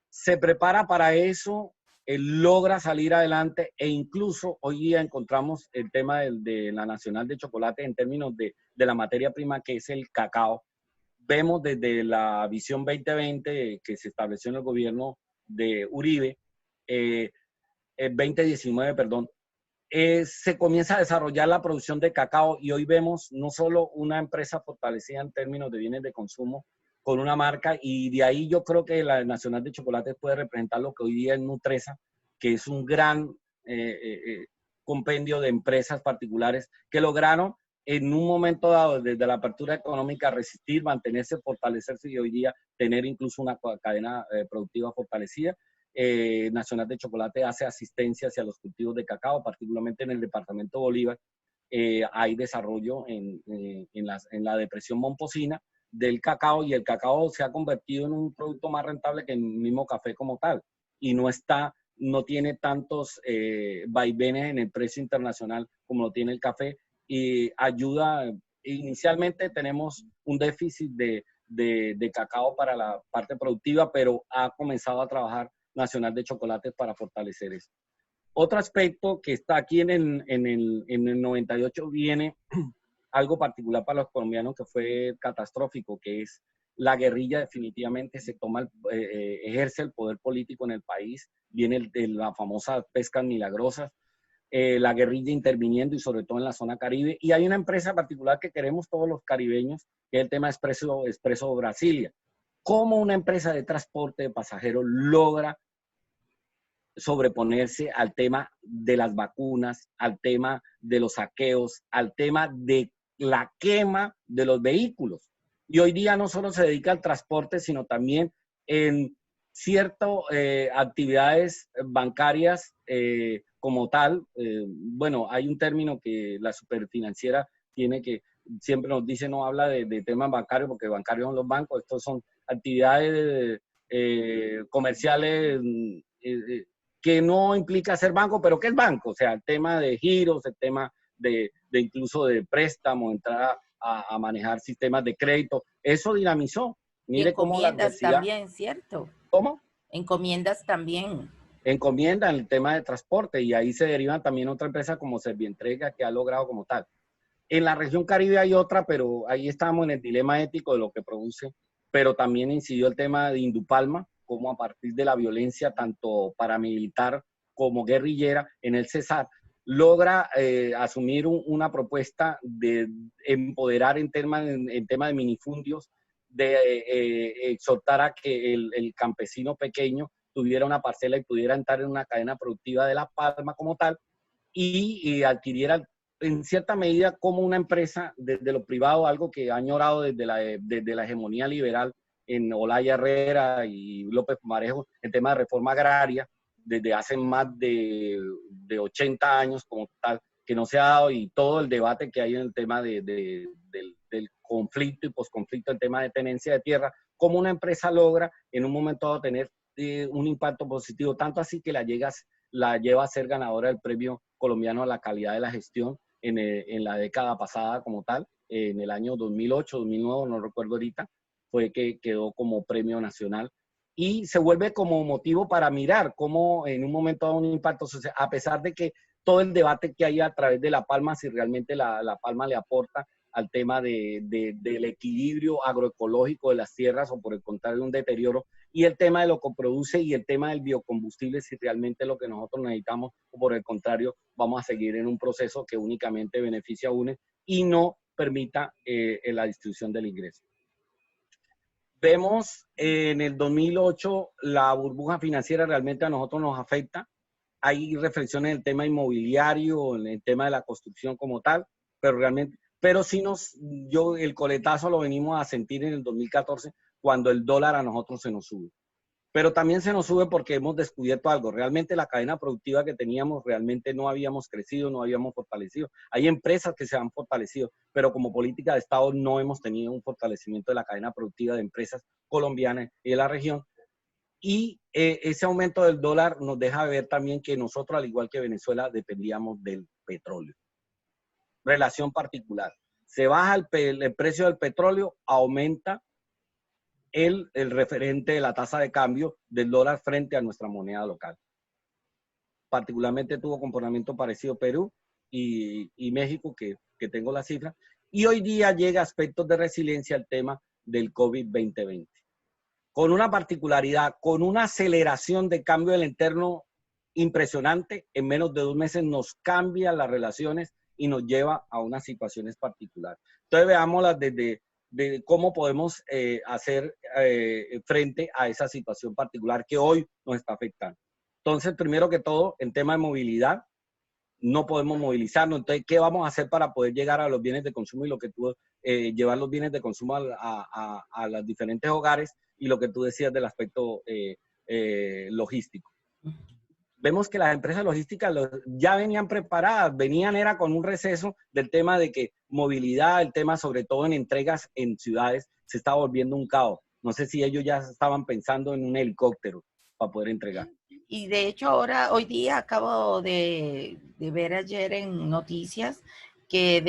se prepara para eso, logra salir adelante, e incluso hoy día encontramos el tema de la Nacional de Chocolate en términos de la materia prima, que es el cacao. Vemos desde la visión 2020 que se estableció en el gobierno de Uribe, 2019, perdón, se comienza a desarrollar la producción de cacao, y hoy vemos no solo una empresa fortalecida en términos de bienes de consumo con una marca, y de ahí yo creo que la Nacional de Chocolates puede representar lo que hoy día es Nutresa, que es un gran compendio de empresas particulares que lograron en un momento dado, desde la apertura económica, resistir, mantenerse, fortalecerse, y hoy día tener incluso una cadena productiva fortalecida. Nacional de Chocolate hace asistencia hacia los cultivos de cacao, particularmente en el departamento Bolívar. Hay desarrollo en la depresión momposina del cacao, y el cacao se ha convertido en un producto más rentable que el mismo café como tal, y no tiene tantos vaivenes en el precio internacional como lo tiene el café, y ayuda. Inicialmente tenemos un déficit de cacao para la parte productiva, pero ha comenzado a trabajar Nacional de Chocolates para fortalecer eso. Otro aspecto que está aquí en el 98 viene algo particular para los colombianos que fue catastrófico, que es la guerrilla. Definitivamente ejerce el poder político en el país. Viene de la famosa pescas milagrosas, la guerrilla interviniendo, y sobre todo en la zona Caribe. Y hay una empresa particular que queremos todos los caribeños, que es el tema Expreso Brasilia. ¿Cómo una empresa de transporte de pasajeros logra sobreponerse al tema de las vacunas, al tema de los saqueos, al tema de la quema de los vehículos? Y hoy día no solo se dedica al transporte, sino también en ciertas actividades bancarias como tal. Bueno, hay un término que la superfinanciera tiene, que siempre nos dice, no habla de temas bancarios, porque bancarios son los bancos. Estos son actividades comerciales que no implica ser banco, pero ¿qué es banco? O sea, el tema de giros, el tema de incluso de préstamo, entrar a manejar sistemas de crédito. Eso dinamizó. Y Mire cómo la encomiendas adversidad. también, ¿cierto? ¿Cómo? Encomiendas también. Encomiendan el tema de transporte, y ahí se derivan también otra empresa como Servientrega, que ha logrado como tal. En la región Caribe hay otra, pero ahí estamos en el dilema ético de lo que produce, pero también incidió el tema de Indupalma, como a partir de la violencia tanto paramilitar como guerrillera en el Cesar, logra asumir una propuesta de empoderar en tema de minifundios, de exhortar a que el campesino pequeño tuviera una parcela y pudiera entrar en una cadena productiva de la palma como tal, y adquiriera en cierta medida como una empresa desde lo privado, algo que ha añorado desde la hegemonía liberal en Olaya Herrera y López Pumarejo, el tema de reforma agraria, desde hace más de 80 años como tal, que no se ha dado, y todo el debate que hay en el tema del conflicto y posconflicto, el tema de tenencia de tierra, cómo una empresa logra en un momento dado tener un impacto positivo, tanto así que la lleva a ser ganadora del Premio Colombiano a la Calidad de la Gestión en la década pasada como tal, en el año 2008, 2009, no recuerdo ahorita, fue que quedó como premio nacional, y se vuelve como motivo para mirar cómo en un momento da un impacto social, a pesar de que todo el debate que hay a través de la palma, si realmente la palma le aporta al tema del equilibrio agroecológico de las tierras, o por el contrario un deterioro, y el tema de lo que produce, y el tema del biocombustible, si realmente es lo que nosotros necesitamos, o por el contrario vamos a seguir en un proceso que únicamente beneficia a uno y no permita la distribución del ingreso. Vemos en el 2008 la burbuja financiera realmente a nosotros nos afecta. Hay reflexiones en el tema inmobiliario, en el tema de la construcción como tal, pero realmente Pero sí el coletazo lo venimos a sentir en el 2014 cuando el dólar a nosotros se nos sube. Pero también se nos sube porque hemos descubierto algo. Realmente la cadena productiva que teníamos, realmente no habíamos crecido, no habíamos fortalecido. Hay empresas que se han fortalecido, pero como política de Estado no hemos tenido un fortalecimiento de la cadena productiva de empresas colombianas y de la región. Y ese aumento del dólar nos deja ver también que nosotros, al igual que Venezuela, dependíamos del petróleo. Relación particular. Se baja el precio del petróleo, aumenta el referente de la tasa de cambio del dólar frente a nuestra moneda local. Particularmente tuvo comportamiento parecido Perú y México, que tengo la cifra. Y hoy día llega aspectos de resiliencia al tema del COVID-2020. Con una particularidad, con una aceleración de cambio del interno impresionante, en menos de 2 meses nos cambia las relaciones y nos lleva a unas situaciones particulares. Entonces veámoslas desde de cómo podemos hacer frente a esa situación particular que hoy nos está afectando. Entonces, primero que todo, en tema de movilidad, no podemos movilizarnos. Entonces, ¿qué vamos a hacer para poder llegar a los bienes de consumo y lo que tú, llevar los bienes de consumo a los diferentes hogares y lo que tú decías del aspecto logístico? Vemos que las empresas logísticas ya venían preparadas, era con un receso del tema de que movilidad, el tema sobre todo en entregas en ciudades, se estaba volviendo un caos. No sé si ellos ya estaban pensando en un helicóptero para poder entregar. Y de hecho hoy día acabo de ver ayer en noticias que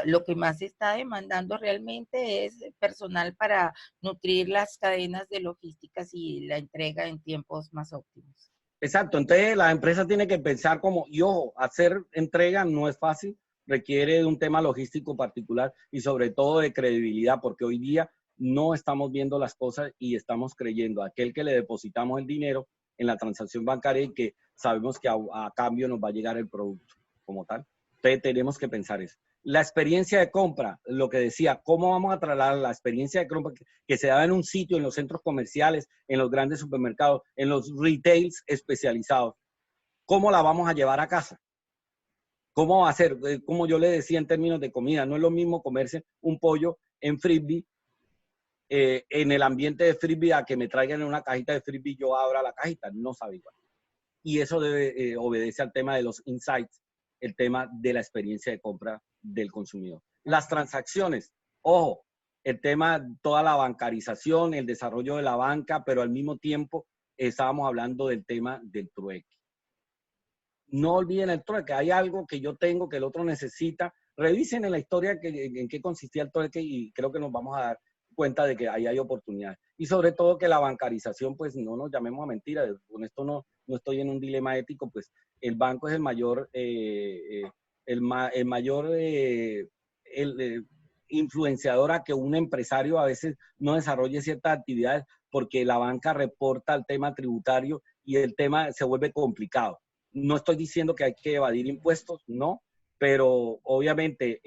lo que más se está demandando realmente es personal para nutrir las cadenas de logísticas y la entrega en tiempos más óptimos. Exacto, entonces la empresa tiene que pensar como, y ojo, hacer entrega no es fácil, requiere de un tema logístico particular y sobre todo de credibilidad, porque hoy día no estamos viendo las cosas y estamos creyendo a aquel que le depositamos el dinero en la transacción bancaria y que sabemos que a cambio nos va a llegar el producto como tal. Entonces tenemos que pensar eso. La experiencia de compra, lo que decía, ¿cómo vamos a trasladar la experiencia de compra que se da en un sitio, en los centros comerciales, en los grandes supermercados, en los retails especializados? ¿Cómo la vamos a llevar a casa? ¿Cómo va a ser? Como yo le decía en términos de comida, no es lo mismo comerse un pollo en frisbee, en el ambiente de frisbee, a que me traigan en una cajita de frisbee y yo abra la cajita, no sabe igual. Y eso obedece al tema de los insights, el tema de la experiencia de compra del consumidor. Las transacciones, ojo, el tema, toda la bancarización, el desarrollo de la banca, pero al mismo tiempo estábamos hablando del tema del trueque. No olviden el trueque, hay algo que yo tengo que el otro necesita. Revisen en la historia en qué consistía el trueque y creo que nos vamos a dar cuenta de que ahí hay oportunidades. Y sobre todo que la bancarización, pues no nos llamemos a mentiras, con esto no estoy en un dilema ético, pues el banco es el mayor, influenciador a que un empresario a veces no desarrolle ciertas actividades porque la banca reporta el tema tributario y el tema se vuelve complicado. No estoy diciendo que hay que evadir impuestos, no, pero obviamente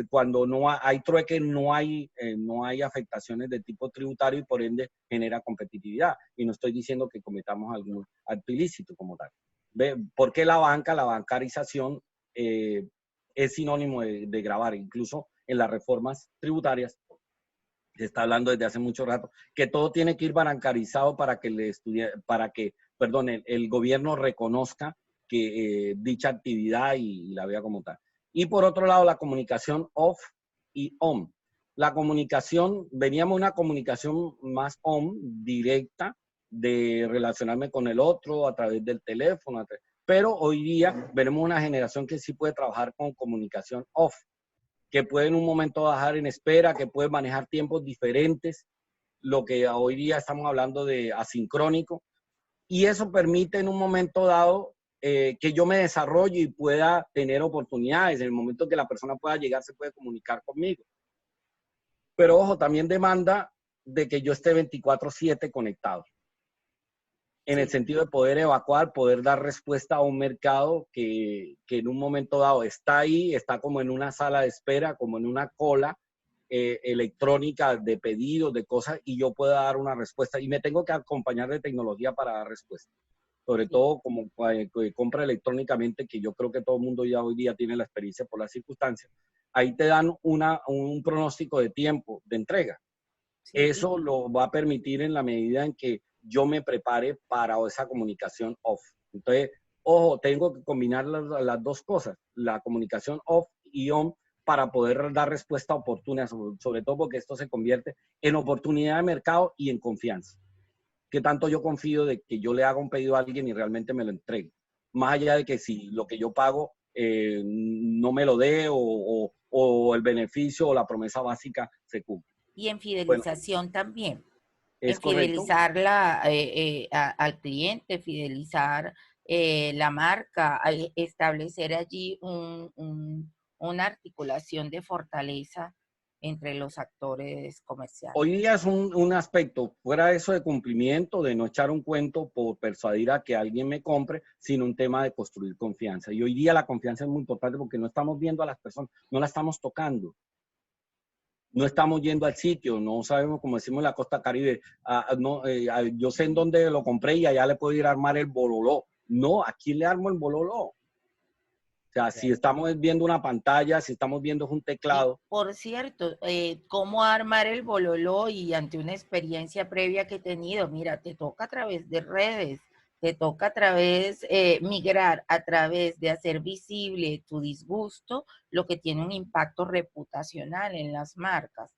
cuando no hay trueque, no hay afectaciones de tipo tributario y por ende genera competitividad. Y no estoy diciendo que cometamos algún acto ilícito como tal. ¿Por qué la bancarización es sinónimo de gravar? Incluso en las reformas tributarias se está hablando desde hace mucho rato que todo tiene que ir bancarizado para que el gobierno reconozca que dicha actividad y la vea como tal. Y por otro lado, la comunicación off y on. La comunicación, veníamos una comunicación más on, directa, de relacionarme con el otro a través del teléfono, pero hoy día veremos una generación que sí puede trabajar con comunicación off, que puede en un momento dejar en espera, que puede manejar tiempos diferentes, lo que hoy día estamos hablando de asincrónico, y eso permite en un momento dado que yo me desarrolle y pueda tener oportunidades. En el momento que la persona pueda llegar, se puede comunicar conmigo. Pero ojo, también demanda de que yo esté 24/7 conectado. En el sentido de poder evacuar, poder dar respuesta a un mercado que en un momento dado está ahí, está como en una sala de espera, como en una cola electrónica de pedidos, de cosas, y yo pueda dar una respuesta. Y me tengo que acompañar de tecnología para dar respuesta. sobre Sí. todo como que compra electrónicamente, que yo creo que todo el mundo ya hoy día tiene la experiencia por las circunstancias, ahí te dan un pronóstico de tiempo de entrega. Sí. Eso lo va a permitir en la medida en que yo me prepare para esa comunicación off. Entonces, ojo, tengo que combinar las dos cosas, la comunicación off y on, para poder dar respuesta oportuna, sobre todo porque esto se convierte en oportunidad de mercado y en confianza. ¿Qué tanto yo confío de que yo le haga un pedido a alguien y realmente me lo entregue? Más allá de que si lo que yo pago no me lo dé o el beneficio o la promesa básica se cumple. Y en Bueno, fidelización también. es En correcto. fidelizar al cliente, fidelizar la marca, establecer allí una articulación de fortaleza entre los actores comerciales. Hoy día es un aspecto, fuera eso de cumplimiento, de no echar un cuento por persuadir a que alguien me compre, sino un tema de construir confianza. Y hoy día la confianza es muy importante porque no estamos viendo a las personas, no la estamos tocando. No estamos yendo al sitio, no sabemos, como decimos en la costa Caribe, no, yo sé en dónde lo compré y allá le puedo ir a armar el bololó. No, aquí le armo el bololó. O sea, si estamos viendo una pantalla, si estamos viendo un Y teclado. por cierto, cómo armar el bololó y ante una experiencia previa que he tenido, mira, te toca a través de redes, te toca a través, migrar a través de hacer visible tu disgusto, lo que tiene un impacto reputacional en las marcas.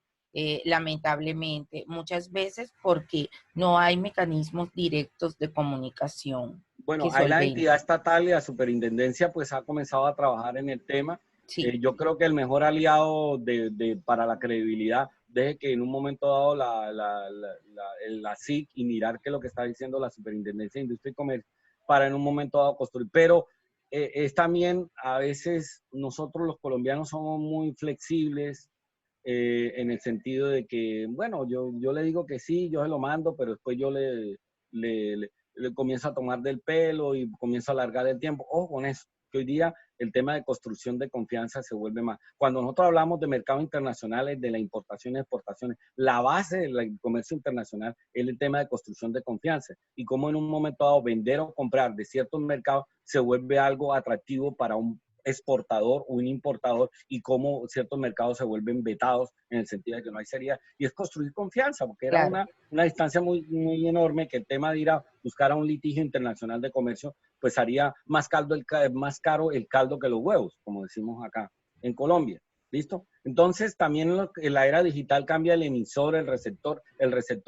Lamentablemente, muchas veces porque no hay mecanismos directos de comunicación que Bueno, ahí la entidad solventen. estatal y la superintendencia pues ha comenzado a trabajar en el tema. Sí, Yo creo que el mejor aliado para la credibilidad, deje que en un momento dado la SIC y mirar qué es lo que está diciendo la Superintendencia de Industria y Comercio para en un momento dado construir. Pero es también a veces nosotros los colombianos somos muy flexibles en el sentido de que, bueno, yo le digo que sí, yo se lo mando, pero después yo le comienzo a tomar del pelo y comienzo a alargar el tiempo. Ojo con eso, que hoy día el tema de construcción de confianza se vuelve más. Cuando nosotros hablamos de mercados internacionales, de la importación y exportaciones, la base del comercio internacional es el tema de construcción de confianza y cómo en un momento dado vender o comprar de ciertos mercados se vuelve algo atractivo para un exportador o un importador y cómo ciertos mercados se vuelven vetados en el sentido de que no hay seriedad. Y es construir confianza, porque era claro. una distancia muy, muy enorme que el tema de ir a buscar a un litigio internacional de comercio, pues haría más caro el caldo que los huevos, como decimos acá en Colombia. ¿Listo? Entonces, también en la era digital cambia el emisor, el receptor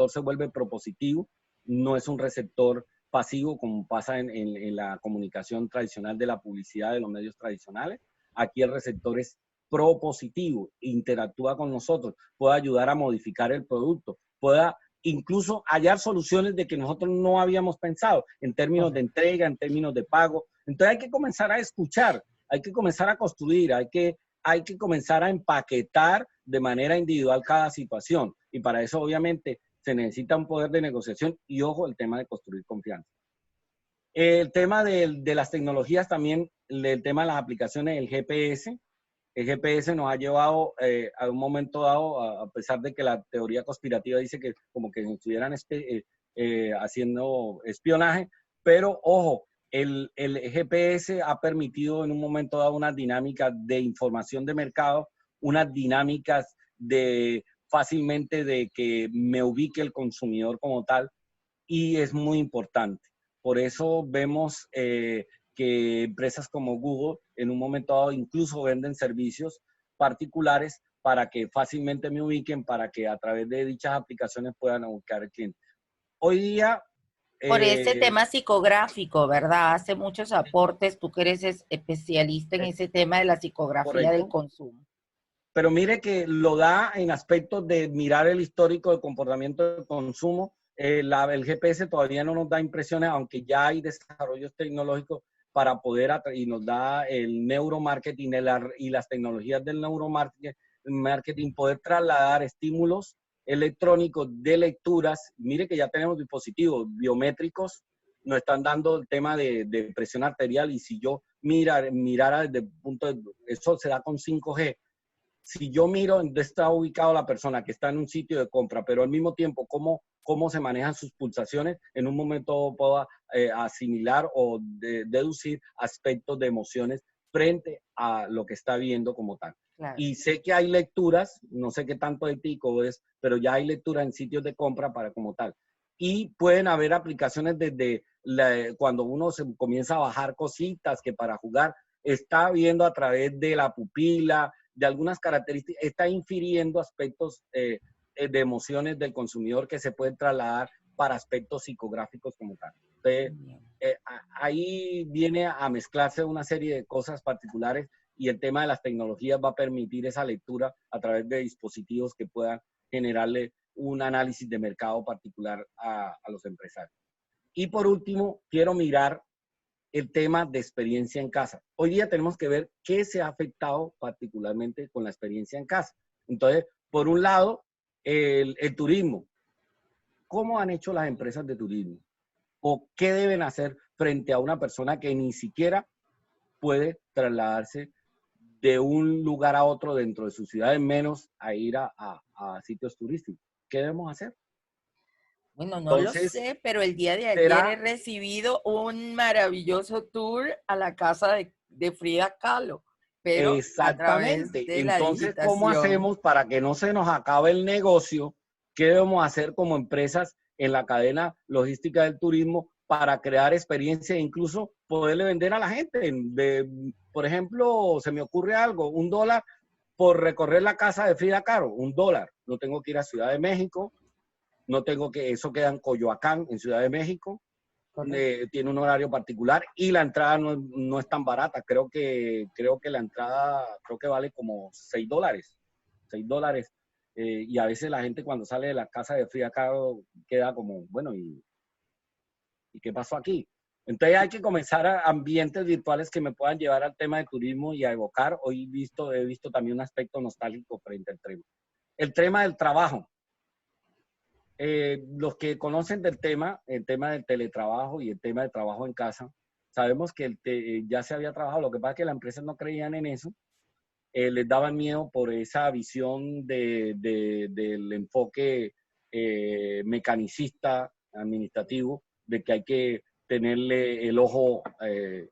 se vuelve propositivo, no es un receptor pasivo como pasa en la comunicación tradicional de la publicidad de los medios tradicionales. Aquí el receptor es propositivo, interactúa con nosotros, puede ayudar a modificar el producto, pueda incluso hallar soluciones de que nosotros no habíamos pensado en términos de Correcto. entrega, en términos de pago. Entonces hay que comenzar a escuchar, hay que comenzar a construir, hay que comenzar a empaquetar de manera individual cada situación. Y para eso obviamente se necesita un poder de negociación y ojo, el tema de construir confianza. El tema de las tecnologías también, el tema de las aplicaciones del GPS. El GPS nos ha llevado a un momento dado, a pesar de que la teoría conspirativa dice que como que estuvieran haciendo espionaje, pero ojo, el GPS ha permitido en un momento dado unas dinámicas de información de mercado, unas dinámicas de fácilmente de que me ubique el consumidor como tal, y es muy importante. Por eso vemos que empresas como Google en un momento dado incluso venden servicios particulares para que fácilmente me ubiquen, para que a través de dichas aplicaciones puedan ubicar el cliente. Hoy día, Por ese eh, tema psicográfico, ¿verdad? Hace muchos aportes, tú que eres especialista en es ese tema de la psicografía del correcto, consumo. pero mire que lo da en aspectos de mirar el histórico de comportamiento de consumo. El GPS todavía no nos da impresiones, aunque ya hay desarrollos tecnológicos para poder, y nos da el neuromarketing y las tecnologías del neuromarketing, poder trasladar estímulos electrónicos de lecturas. Mire que ya tenemos dispositivos biométricos, nos están dando el tema de presión arterial y si yo mirara desde el punto de, eso se da con 5G, si yo miro dónde está ubicado la persona que está en un sitio de compra, pero al mismo tiempo cómo se manejan sus pulsaciones, en un momento puedo asimilar o deducir aspectos de emociones frente a lo que está viendo como tal. Claro. Y sé que hay lecturas, no sé qué tanto ético es, pero ya hay lecturas en sitios de compra para como tal. Y pueden haber aplicaciones desde cuando uno se comienza a bajar cositas que para jugar está viendo a través de la pupila, de algunas características, está infiriendo aspectos de emociones del consumidor que se pueden trasladar para aspectos psicográficos como tal. Entonces, ahí viene a mezclarse una serie de cosas particulares y el tema de las tecnologías va a permitir esa lectura a través de dispositivos que puedan generarle un análisis de mercado particular a los empresarios. Y por último, quiero mirar el tema de experiencia en casa. Hoy día tenemos que ver qué se ha afectado particularmente con la experiencia en casa. Entonces, por un lado, el turismo. ¿Cómo han hecho las empresas de turismo? ¿O qué deben hacer frente a una persona que ni siquiera puede trasladarse de un lugar a otro dentro de su ciudad, menos a ir a sitios turísticos? ¿Qué debemos hacer? Bueno, no lo Entonces, sé, pero el día de ayer he será recibido un maravilloso tour a la casa de Frida Kahlo, pero a través exactamente. de la Entonces, ¿cómo digitación. hacemos para que no se nos acabe el negocio? ¿Qué debemos hacer como empresas en la cadena logística del turismo para crear experiencia e incluso poderle vender a la gente? Por ejemplo, se me ocurre algo, $1 por recorrer la casa de Frida Kahlo, $1. No tengo que ir a Ciudad de México, no tengo que, eso queda en Coyoacán, en Ciudad de México. Correcto. Tiene un horario particular y la entrada no es tan barata. Creo que la entrada creo que vale como $6. $6. Y a veces la gente cuando sale de la casa de Frida Kahlo queda como, bueno, ¿y qué pasó aquí? Entonces hay que comenzar a ambientes virtuales que me puedan llevar al tema de turismo y a evocar. Hoy he visto también un aspecto nostálgico frente al tema. El tema del trabajo. Los que conocen del tema, el tema del teletrabajo y el tema de trabajo en casa, sabemos que ya se había trabajado, lo que pasa es que las empresas no creían en eso, les daban miedo por esa visión del enfoque mecanicista, administrativo, de que hay que tenerle el ojo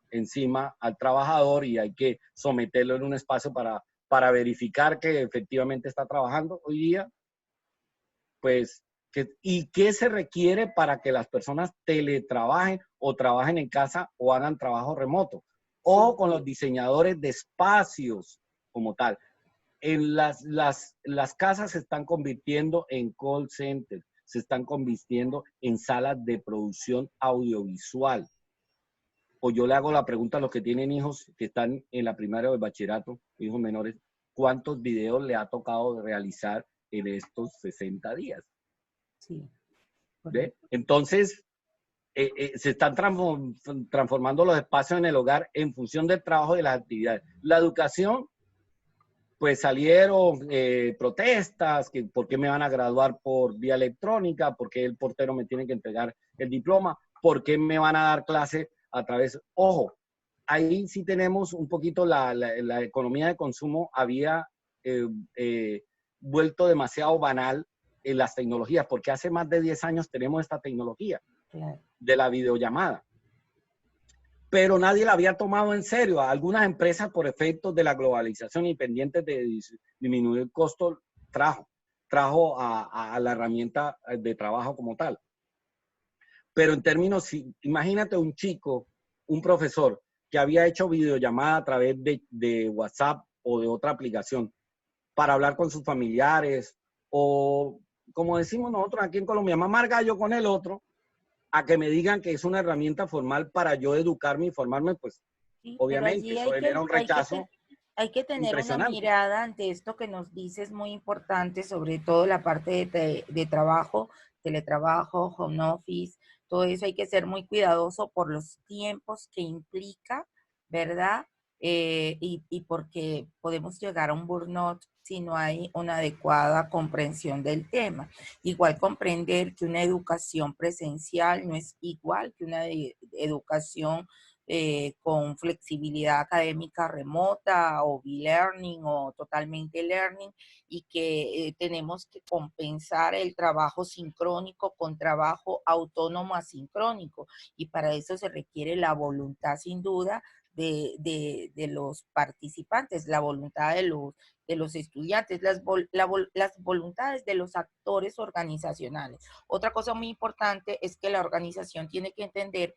encima al trabajador y hay que someterlo en un espacio para verificar que efectivamente está trabajando. Hoy día, pues, ¿y qué se requiere para que las personas teletrabajen o trabajen en casa o hagan trabajo remoto? O Sí. con los diseñadores de espacios como tal. Las casas se están convirtiendo en call centers, se están convirtiendo en salas de producción audiovisual. O yo le hago la pregunta a los que tienen hijos que están en la primaria o el bachillerato, hijos menores, ¿cuántos videos le ha tocado realizar en estos 60 días? Sí, ¿Ve? correcto. Entonces, se están transformando los espacios en el hogar en función del trabajo y de las actividades. La educación, pues salieron protestas, que por qué me van a graduar por vía electrónica, por qué el portero me tiene que entregar el diploma, por qué me van a dar clase a través, ojo, ahí sí tenemos un poquito la economía de consumo había eh, eh, vuelto demasiado banal en las tecnologías, porque hace más de 10 años tenemos esta tecnología Claro. de la videollamada, pero nadie la había tomado en serio. Algunas empresas, por efectos de la globalización y pendientes de disminuir el costo, trajo a la herramienta de trabajo como tal. Pero en términos, imagínate un chico, un profesor, que había hecho videollamada a través de WhatsApp o de otra aplicación para hablar con sus familiares o, como decimos nosotros aquí en Colombia, mamar gallo con el otro, a que me digan que es una herramienta formal para yo educarme y formarme, pues Sí, pero obviamente allí eso genera un rechazo hay que tener una impresionante. mirada ante esto que nos dices muy importante, sobre todo la parte de trabajo, teletrabajo, home office, todo eso hay que ser muy cuidadoso por los tiempos que implica, ¿verdad? Y porque podemos llegar a un burnout si no hay una adecuada comprensión del tema. Igual comprender que una educación presencial no es igual que una educación con flexibilidad académica remota o e-learning o totalmente learning, y que tenemos que compensar el trabajo sincrónico con trabajo autónomo asincrónico, y para eso se requiere la voluntad sin duda de los participantes, la voluntad de los estudiantes, las voluntades de los actores organizacionales. Otra cosa muy importante es que la organización tiene que entender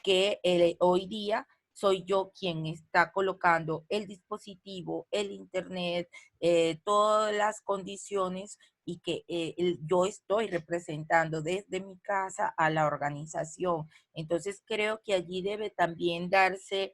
que hoy día soy yo quien está colocando el dispositivo, el internet, todas las condiciones, y que yo estoy representando desde mi casa a la organización. Entonces creo que allí debe también darse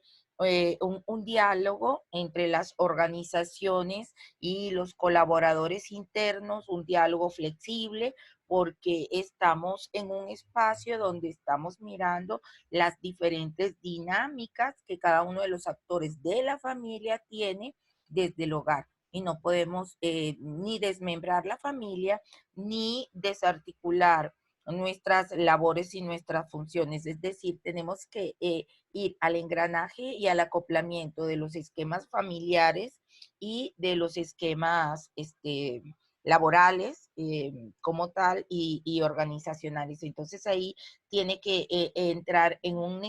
un diálogo entre las organizaciones y los colaboradores internos, un diálogo flexible, porque estamos en un espacio donde estamos mirando las diferentes dinámicas que cada uno de los actores de la familia tiene desde el hogar. Y no podemos ni desmembrar la familia, ni desarticular nuestras labores y nuestras funciones. Es decir, tenemos que ir al engranaje y al acoplamiento de los esquemas familiares y de los esquemas laborales como tal, y organizacionales. Entonces ahí tiene que entrar en un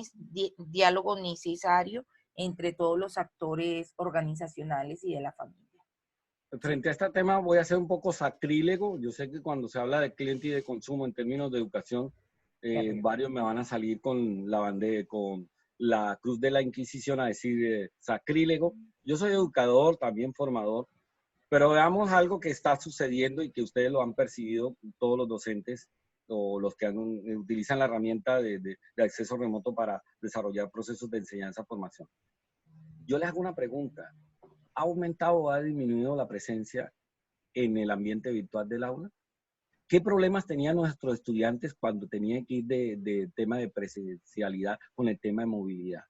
diálogo necesario entre todos los actores organizacionales y de la familia. Sí. Frente a este tema voy a ser un poco sacrílego. Yo sé que cuando se habla de cliente y de consumo en términos de educación, varios me van a salir con la bandera, con la cruz de la Inquisición a decir sacrílego. Yo soy educador, también formador, pero veamos algo que está sucediendo y que ustedes lo han percibido, todos los docentes o los que utilizan la herramienta de acceso remoto para desarrollar procesos de enseñanza-formación. Yo les hago una pregunta. ¿Ha aumentado o ha disminuido la presencia en el ambiente virtual del aula? ¿Qué problemas tenían nuestros estudiantes cuando tenían que ir de tema de presencialidad con el tema de movilidad?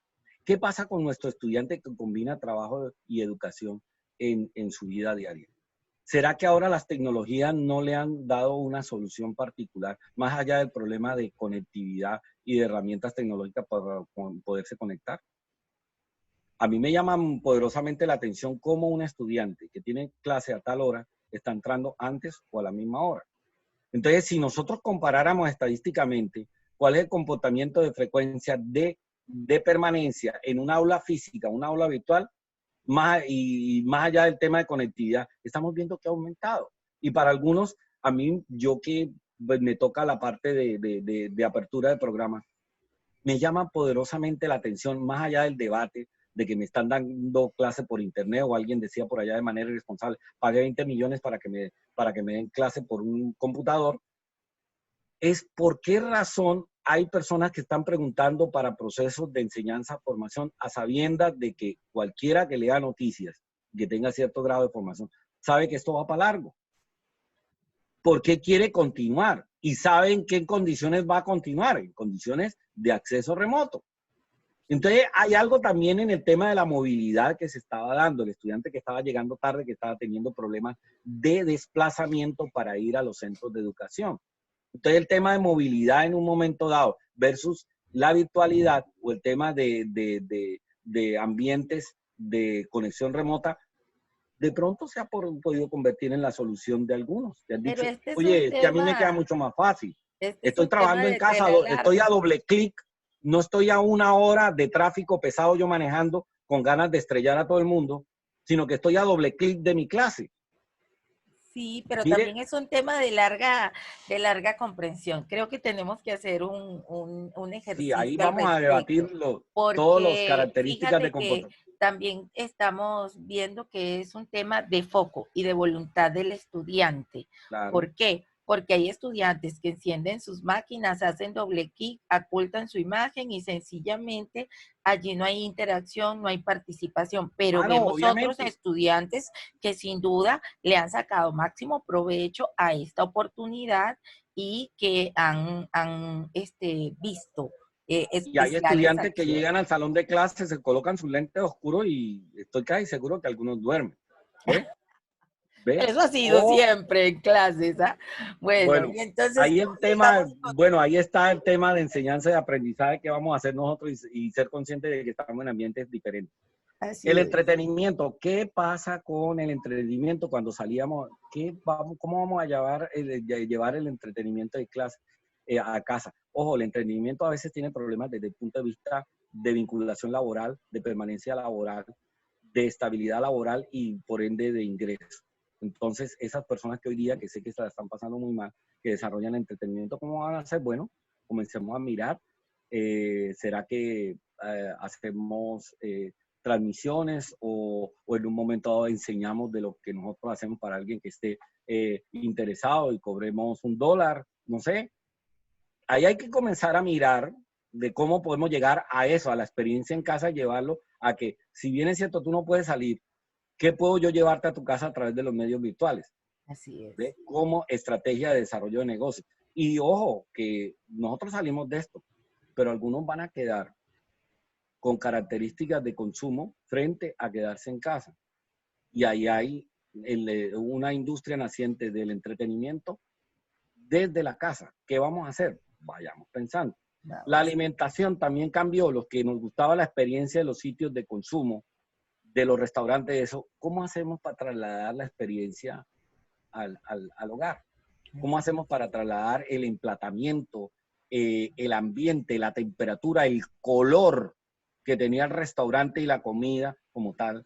¿Qué pasa con nuestro estudiante que combina trabajo y educación en su vida diaria? ¿Será que ahora las tecnologías no le han dado una solución particular, más allá del problema de conectividad y de herramientas tecnológicas para poderse conectar? A mí me llama poderosamente la atención cómo un estudiante que tiene clase a tal hora está entrando antes o a la misma hora. Entonces, si nosotros comparáramos estadísticamente cuál es el comportamiento de frecuencia de permanencia en un aula física, una aula virtual, más allá del tema de conectividad, estamos viendo que ha aumentado. Y para algunos, a mí, yo que me toca la parte de apertura de programa, me llama poderosamente la atención, más allá del debate de que me están dando clase por internet, o alguien decía por allá de manera irresponsable, pagué 20 millones para que me den clase por un computador, es por qué razón hay personas que están preguntando para procesos de enseñanza, formación, a sabiendas de que cualquiera que lea noticias, que tenga cierto grado de formación, sabe que esto va para largo. ¿Por qué quiere continuar? Y sabe en qué condiciones va a continuar, en condiciones de acceso remoto. Entonces, hay algo también en el tema de la movilidad que se estaba dando. El estudiante que estaba llegando tarde, que estaba teniendo problemas de desplazamiento para ir a los centros de educación. Entonces, el tema de movilidad en un momento dado versus la virtualidad o el tema de ambientes de conexión remota, de pronto se ha podido convertir en la solución de algunos. Que han Pero dicho, este es un oye, es que a mí me queda tema, mucho más fácil. este es Estoy un tema trabajando en de casa, tela estoy a larga. doble clic, no estoy a una hora de tráfico pesado yo manejando con ganas de estrellar a todo el mundo, sino que estoy a doble clic de mi clase. Sí, pero Mire, también es un tema de larga comprensión. Creo que tenemos que hacer un sí, ahí ejercicio al vamos a debatir respecto, todas las porque características de fíjate que comportamiento. también estamos viendo que es un tema de foco y de voluntad del estudiante. Claro. ¿Por qué? Porque hay estudiantes que encienden sus máquinas, hacen doble clic, ocultan su imagen y sencillamente allí no hay interacción, no hay participación, pero Ah, no, vemos otros obviamente. estudiantes que sin duda le han sacado máximo provecho a esta oportunidad y que han visto Y hay especiales estudiantes que acciones. llegan al salón de clases, se colocan sus lentes oscuros y estoy casi seguro que algunos duermen. ¿Ve? ¿Ve? Eso ha sido O, siempre en clases, ¿ah? Bueno, bueno, y entonces ahí el tema, sigamos con... bueno, ahí está el tema de enseñanza y aprendizaje que vamos a hacer nosotros y ser conscientes de que estamos en ambientes diferentes. El Así es. entretenimiento, ¿qué pasa con el entretenimiento cuando salíamos? ¿Cómo vamos a llevar el entretenimiento de clase a casa? Ojo, el entretenimiento a veces tiene problemas desde el punto de vista de vinculación laboral, de permanencia laboral, de estabilidad laboral y por ende de ingresos. Entonces, esas personas que hoy día, que sé que se la están pasando muy mal, que desarrollan entretenimiento, ¿cómo van a hacer? Bueno, comencemos a mirar. ¿Será que hacemos transmisiones o en un momento dado enseñamos de lo que nosotros hacemos para alguien que esté interesado y cobremos $1? No sé. Ahí hay que comenzar a mirar de cómo podemos llegar a eso, a la experiencia en casa, llevarlo a que, si bien es cierto, tú no puedes salir, ¿qué puedo yo llevarte a tu casa a través de los medios virtuales? Así es. ¿Ve? Como estrategia de desarrollo de negocio. Y ojo, que nosotros salimos de esto, pero algunos van a quedar con características de consumo frente a quedarse en casa. Y ahí hay una industria naciente del entretenimiento desde la casa. ¿Qué vamos a hacer? Vayamos pensando. La Vamos. alimentación también cambió. Los que nos gustaba la experiencia de los sitios de consumo, de los restaurantes, eso, ¿cómo hacemos para trasladar la experiencia al hogar? ¿Cómo hacemos para trasladar el emplatamiento, el ambiente, la temperatura, el color que tenía el restaurante y la comida como tal?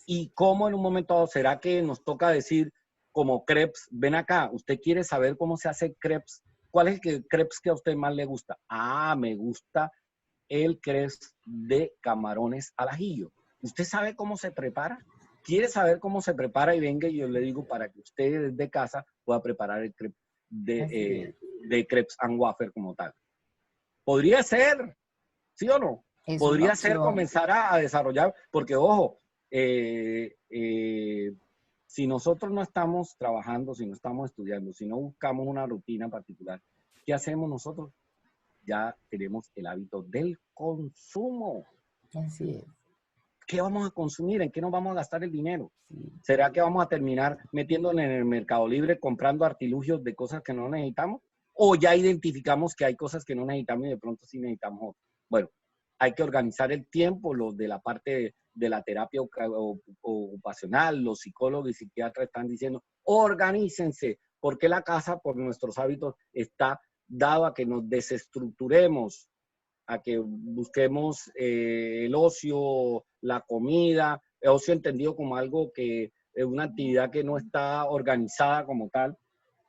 Y cómo en un momento dado será que nos toca decir, como crepes, ven acá, usted quiere saber cómo se hace crepes. ¿Cuál es el crepes que a usted más le gusta? Ah, me gusta el crepes de camarones al ajillo. ¿Usted sabe cómo se prepara? ¿Quiere saber cómo se prepara? Y venga, y yo le digo para que usted desde casa pueda preparar el crepe Así es. de crepes and wafer como tal. Podría ser, ¿sí o no? Es una Podría ser opción. comenzar a desarrollar, porque ojo, eh, eh, si nosotros no estamos trabajando, si no estamos estudiando, si no buscamos una rutina particular, ¿qué hacemos nosotros? Ya tenemos el hábito del consumo. Así es. ¿Qué vamos a consumir? ¿En qué nos vamos a gastar el dinero? Sí. ¿Será que vamos a terminar metiéndonos en el Mercado Libre comprando artilugios de cosas que no necesitamos? ¿O ya identificamos que hay cosas que no necesitamos y de pronto sí necesitamos otras? Bueno, hay que organizar el tiempo, los de la parte de la terapia ocupacional, los psicólogos y psiquiatras están diciendo, organícense, porque la casa, por nuestros hábitos, está dado a que nos desestructuremos, a que busquemos el ocio, la comida, el ocio entendido como algo que es una actividad que no está organizada como tal.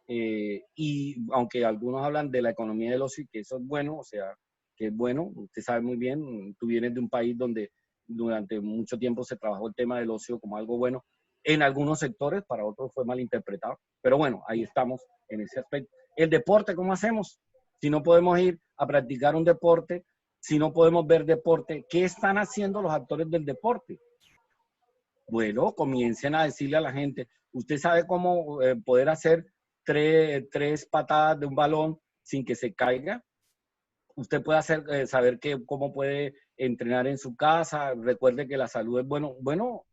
Y aunque algunos hablan de la economía del ocio y que eso es bueno, o sea, que es bueno, usted sabe muy bien, tú vienes de un país donde durante mucho tiempo se trabajó el tema del ocio como algo bueno, en algunos sectores, para otros fue mal interpretado, pero bueno, ahí estamos en ese aspecto. El deporte, ¿cómo hacemos? Si no podemos ir a practicar un deporte, si no podemos ver deporte, ¿qué están haciendo los actores del deporte? Bueno, comiencen a decirle a la gente, usted sabe cómo poder hacer tres patadas de un balón sin que se caiga. Usted puede saber cómo puede entrenar en su casa. Recuerde que la salud es bueno. Bueno,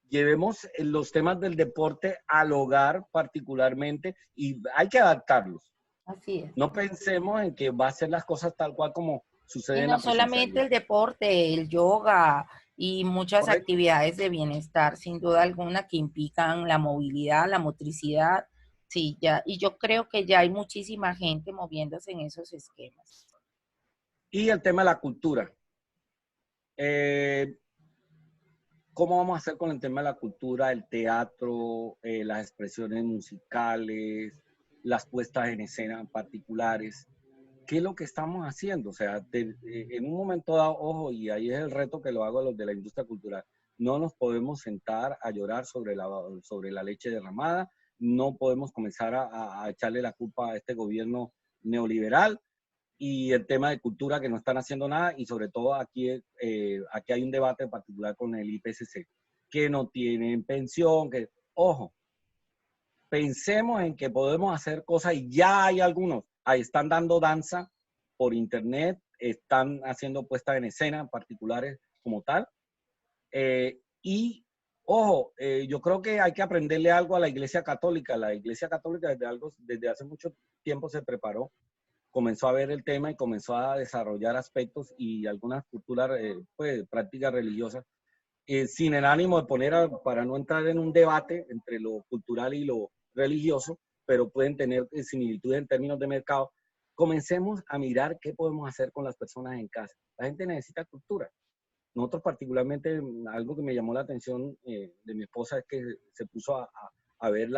llevemos los temas del deporte al hogar particularmente y hay que adaptarlos. Así es. No pensemos en que va a ser las cosas tal cual como Y sucede en no la solamente presencialidad. el deporte, el yoga y muchas ¿Correcto? actividades de bienestar, sin duda alguna, que implican la movilidad, la motricidad. Sí, ya, y yo creo que ya hay muchísima gente moviéndose en esos esquemas. Y el tema de la cultura. Eh, ¿Cómo vamos a hacer con el tema de la cultura, el teatro, las expresiones musicales, las puestas en escena particulares? ¿Qué es lo que estamos haciendo? O sea, en un momento dado, ojo, y ahí es el reto que lo hago a los de la industria cultural, no nos podemos sentar a llorar sobre la leche derramada, no podemos comenzar a echarle la culpa a este gobierno neoliberal y el tema de cultura que no están haciendo nada y sobre todo aquí hay un debate en particular con el IPCC, que no tienen pensión, que, ojo, pensemos en que podemos hacer cosas y ya hay algunos, ahí están dando danza por internet, están haciendo puestas en escena particulares como tal, y Ojo, yo creo que hay que aprenderle algo a la Iglesia Católica. La Iglesia Católica desde hace mucho tiempo se preparó, comenzó a ver el tema y comenzó a desarrollar aspectos y algunas culturas, pues, prácticas religiosas, sin el ánimo de para no entrar en un debate entre lo cultural y lo religioso, pero pueden tener similitudes en términos de mercado. Comencemos a mirar qué podemos hacer con las personas en casa. La gente necesita cultura. Nosotros particularmente, algo que me llamó la atención de mi esposa es que se puso a ver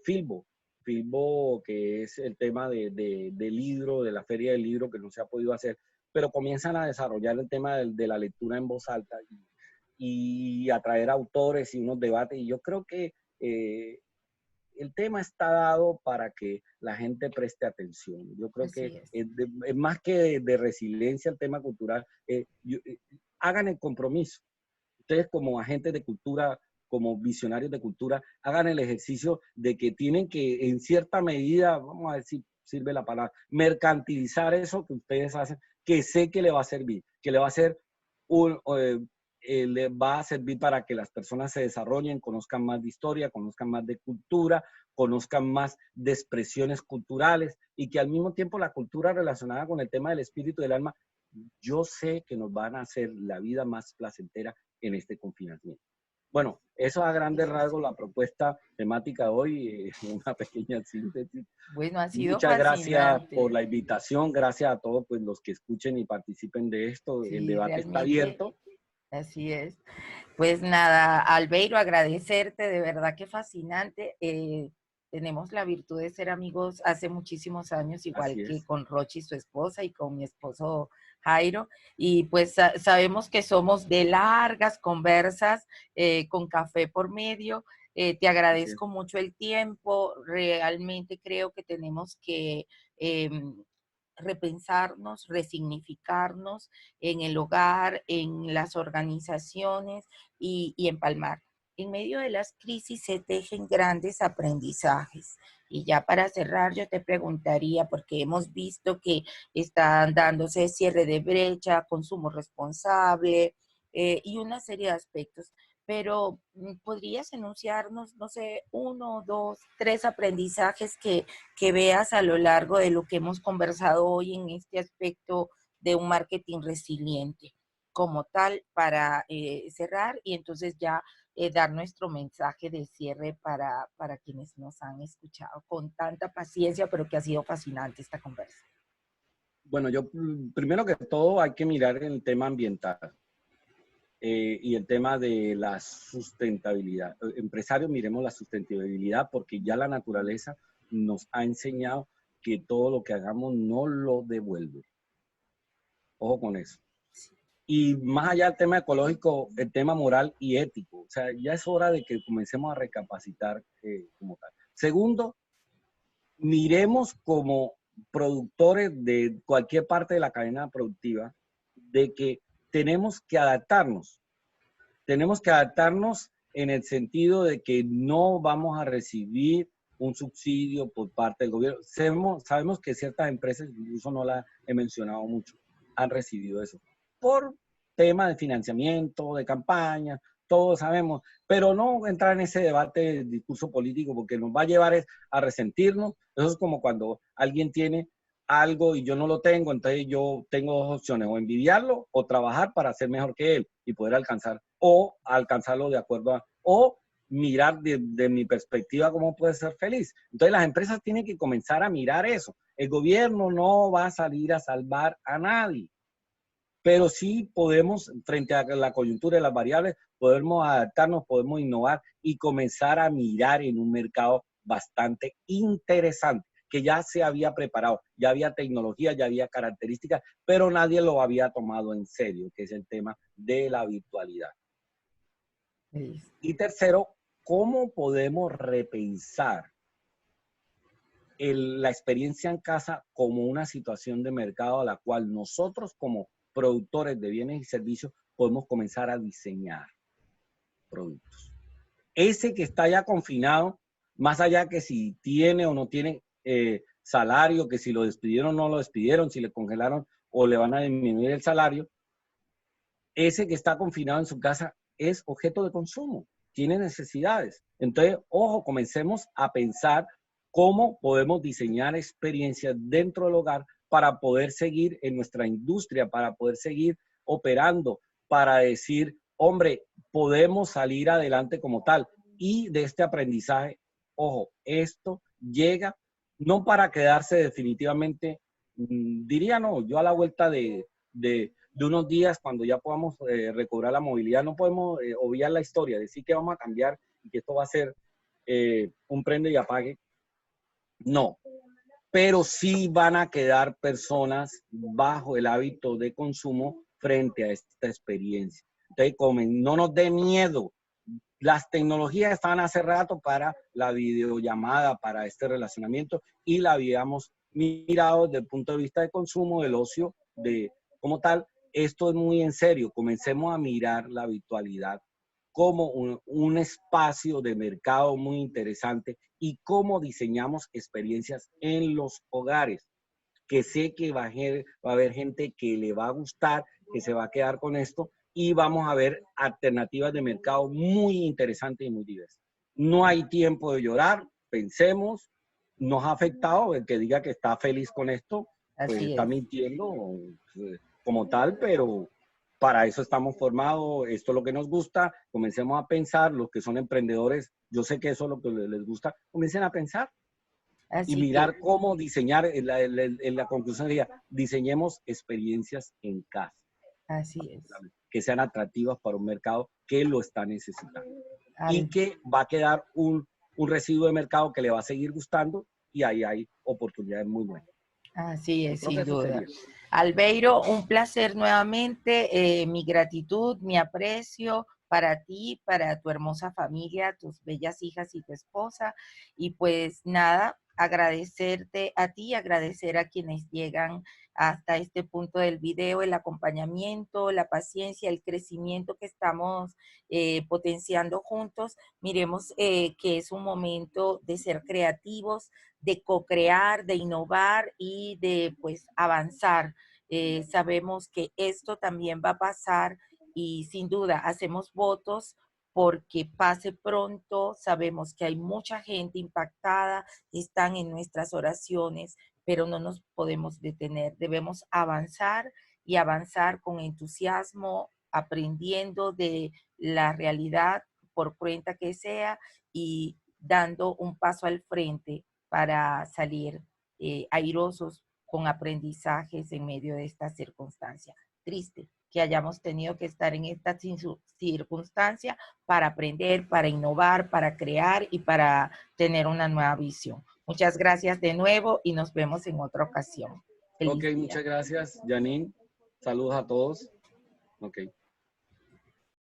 Filbo. Filbo, que es el tema del libro, de la feria del libro, que no se ha podido hacer, pero comienzan a desarrollar el tema de la lectura en voz alta y atraer autores y unos debates. Y yo creo que el tema está dado para que la gente preste atención. Yo creo Así que es. es más que de resiliencia el tema cultural. Hagan el compromiso. Ustedes como agentes de cultura, como visionarios de cultura, hagan el ejercicio de que tienen que, en cierta medida, vamos a ver si sirve la palabra, mercantilizar eso que ustedes hacen, que sé que le va a servir, que le va a ser le va a servir para que las personas se desarrollen, conozcan más de historia, conozcan más de cultura, conozcan más de expresiones culturales y que al mismo tiempo la cultura relacionada con el tema del espíritu y del alma, yo sé que nos van a hacer la vida más placentera en este confinamiento. Bueno, eso a grandes rasgos la propuesta temática de hoy, una pequeña síntesis. Bueno, ha sido Muchas gracias por fascinante. la invitación, gracias a todos pues, los que escuchen y participen de esto. El Sí, debate está realmente, abierto. así es. Pues nada, Albeiro, agradecerte, de verdad que fascinante. Tenemos la virtud de ser amigos hace muchísimos años, igual Así que es. con Rochi, su esposa, y con mi esposo Jairo, y pues sabemos que somos de largas conversas con café por medio. Te Así es. agradezco mucho el tiempo, realmente creo que tenemos que repensarnos, resignificarnos en el hogar, en las organizaciones y empalmar. En medio de las crisis se tejen grandes aprendizajes. Y ya para cerrar, yo te preguntaría, porque hemos visto que están dándose cierre de brecha, consumo responsable y una serie de aspectos, pero ¿podrías enunciarnos, no sé, uno, dos, tres aprendizajes que veas a lo largo de lo que hemos conversado hoy en este aspecto de un marketing resiliente como tal para cerrar y entonces ya dar nuestro mensaje de cierre para quienes nos han escuchado con tanta paciencia, pero que ha sido fascinante esta conversa? Bueno, primero que todo hay que mirar el tema ambiental y el tema de la sustentabilidad. Empresarios, miremos la sustentabilidad porque ya la naturaleza nos ha enseñado que todo lo que hagamos no lo devuelve. Ojo con eso. Y más allá del tema ecológico, el tema moral y ético. O sea, ya es hora de que comencemos a recapacitar como tal. Segundo, miremos como productores de cualquier parte de la cadena productiva de que tenemos que adaptarnos. Tenemos que adaptarnos en el sentido de que no vamos a recibir un subsidio por parte del gobierno. Sabemos que ciertas empresas, incluso no la he mencionado mucho, han recibido eso por tema de financiamiento, de campaña, todos sabemos, pero no entrar en ese debate de discurso político porque nos va a llevar a resentirnos. Eso es como cuando alguien tiene algo y yo no lo tengo, entonces yo tengo dos opciones, o envidiarlo o trabajar para ser mejor que él y poder alcanzar, o alcanzarlo de acuerdo a, o mirar de mi perspectiva cómo puede ser feliz. Entonces las empresas tienen que comenzar a mirar eso. El gobierno no va a salir a salvar a nadie, pero sí podemos, frente a la coyuntura de las variables, podemos adaptarnos, podemos innovar y comenzar a mirar en un mercado bastante interesante, que ya se había preparado, ya había tecnología, ya había características, pero nadie lo había tomado en serio, que es el tema de la virtualidad. Listo. Y tercero, ¿cómo podemos repensar la experiencia en casa como una situación de mercado a la cual nosotros como productores de bienes y servicios podemos comenzar a diseñar productos? Ese que está ya confinado, más allá que si tiene o no tiene salario, que si lo despidieron o no lo despidieron, si le congelaron o le van a disminuir el salario, ese que está confinado en su casa, es objeto de consumo, tiene necesidades. Entonces, ojo, comencemos a pensar cómo podemos diseñar experiencias dentro del hogar para poder seguir en nuestra industria, para poder seguir operando, para decir, hombre, podemos salir adelante como tal. Y de este aprendizaje, ojo, esto llega no para quedarse definitivamente, diría no, yo a la vuelta de unos días, cuando ya podamos recobrar la movilidad, no podemos obviar la historia, decir que vamos a cambiar y que esto va a ser un prende y apague. No, pero sí van a quedar personas bajo el hábito de consumo frente a esta experiencia. Entonces, no nos dé miedo. Las tecnologías están hace rato para la videollamada, para este relacionamiento, y la habíamos mirado desde el punto de vista de consumo, del ocio, de como tal. Esto es muy en serio. Comencemos a mirar la virtualidad como un espacio de mercado muy interesante y cómo diseñamos experiencias en los hogares, que sé que va a haber gente que le va a gustar, que se va a quedar con esto, y vamos a ver alternativas de mercado muy interesantes y muy diversas. No hay tiempo de llorar, pensemos, nos ha afectado, el que diga que está feliz con esto, pues Así está es. mintiendo como tal, pero para eso estamos formados, esto es lo que nos gusta, comencemos a pensar, los que son emprendedores, yo sé que eso es lo que les gusta, comiencen a pensar y Así que, mirar cómo diseñar, en la conclusión sería, diseñemos experiencias en casa, así es. que sean atractivas para un mercado que lo está necesitando y Al- que va a quedar un residuo de mercado que le va a seguir gustando y ahí hay oportunidades muy buenas. Así Yo es, creo que sin eso duda. sería. Albeiro, un placer nuevamente. Mi gratitud, mi aprecio para ti, para tu hermosa familia, tus bellas hijas y tu esposa. Y pues nada, agradecerte a ti, agradecer a quienes llegan hasta este punto del video, el acompañamiento, la paciencia, el crecimiento que estamos potenciando juntos. Miremos que es un momento de ser creativos, de co-crear, de innovar y de pues avanzar. Sabemos que esto también va a pasar y sin duda hacemos votos porque pase pronto. Sabemos que hay mucha gente impactada, están en nuestras oraciones, pero no nos podemos detener. Debemos avanzar y avanzar con entusiasmo, aprendiendo de la realidad por cuenta que sea y dando un paso al frente para salir airosos con aprendizajes en medio de esta circunstancia. Triste que hayamos tenido que estar en esta circunstancia para aprender, para innovar, para crear y para tener una nueva visión. Muchas gracias de nuevo y nos vemos en otra ocasión. Ok, Feliz día. muchas gracias, Janine. Saludos a todos. Ok.